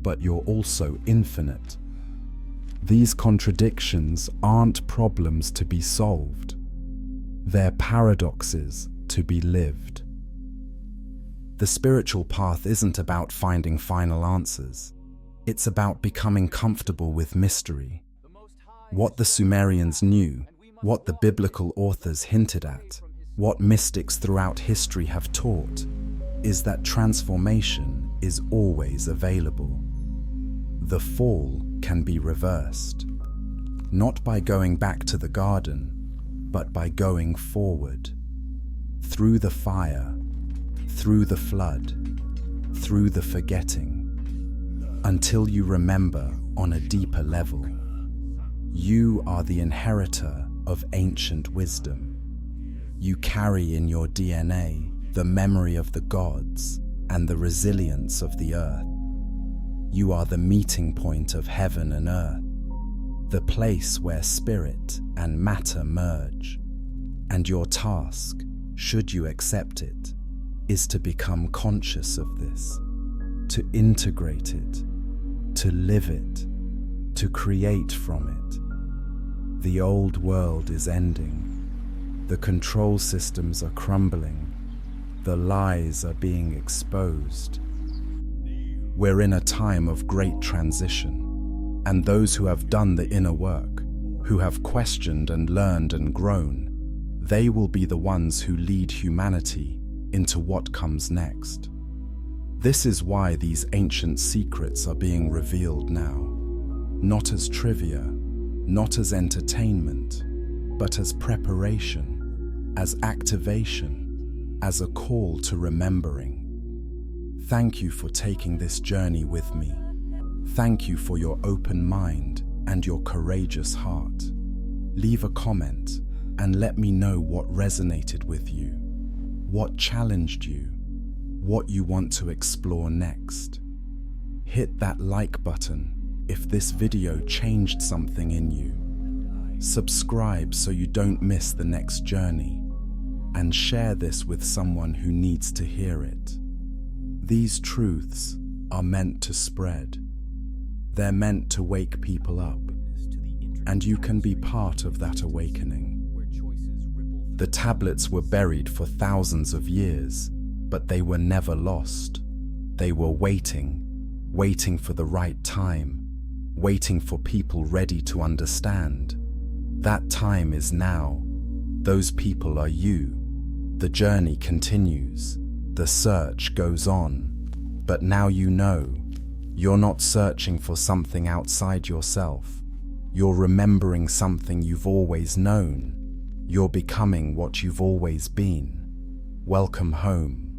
but you're also infinite. These contradictions aren't problems to be solved. They're paradoxes to be lived. The spiritual path isn't about finding final answers. It's about becoming comfortable with mystery. What the Sumerians knew, what the biblical authors hinted at, what mystics throughout history have taught, is that transformation is always available. The fall can be reversed, not by going back to the garden, but by going forward, through the fire, through the flood, through the forgetting, until you remember on a deeper level. You are the inheritor of ancient wisdom. You carry in your DNA the memory of the gods and the resilience of the earth. You are the meeting point of heaven and earth, the place where spirit and matter merge. And your task, should you accept it, is to become conscious of this, to integrate it, to live it, to create from it. The old world is ending. The control systems are crumbling. The lies are being exposed. We're in a time of great transition, and those who have done the inner work, who have questioned and learned and grown, they will be the ones who lead humanity into what comes next. This is why these ancient secrets are being revealed now, not as trivia, not as entertainment, but as preparation, as activation, as a call to remembering. Thank you for taking this journey with me. Thank you for your open mind and your courageous heart. Leave a comment and let me know what resonated with you, what challenged you, what you want to explore next. Hit that like button if this video changed something in you. Subscribe so you don't miss the next journey, and share this with someone who needs to hear it. These truths are meant to spread. They're meant to wake people up, and you can be part of that awakening. The tablets were buried for thousands of years, but they were never lost. They were waiting for the right time, waiting for people ready to understand. That time is now. Those people are you. The journey continues. The search goes on. But now you know. You're not searching for something outside yourself. You're remembering something you've always known. You're becoming what you've always been. Welcome home.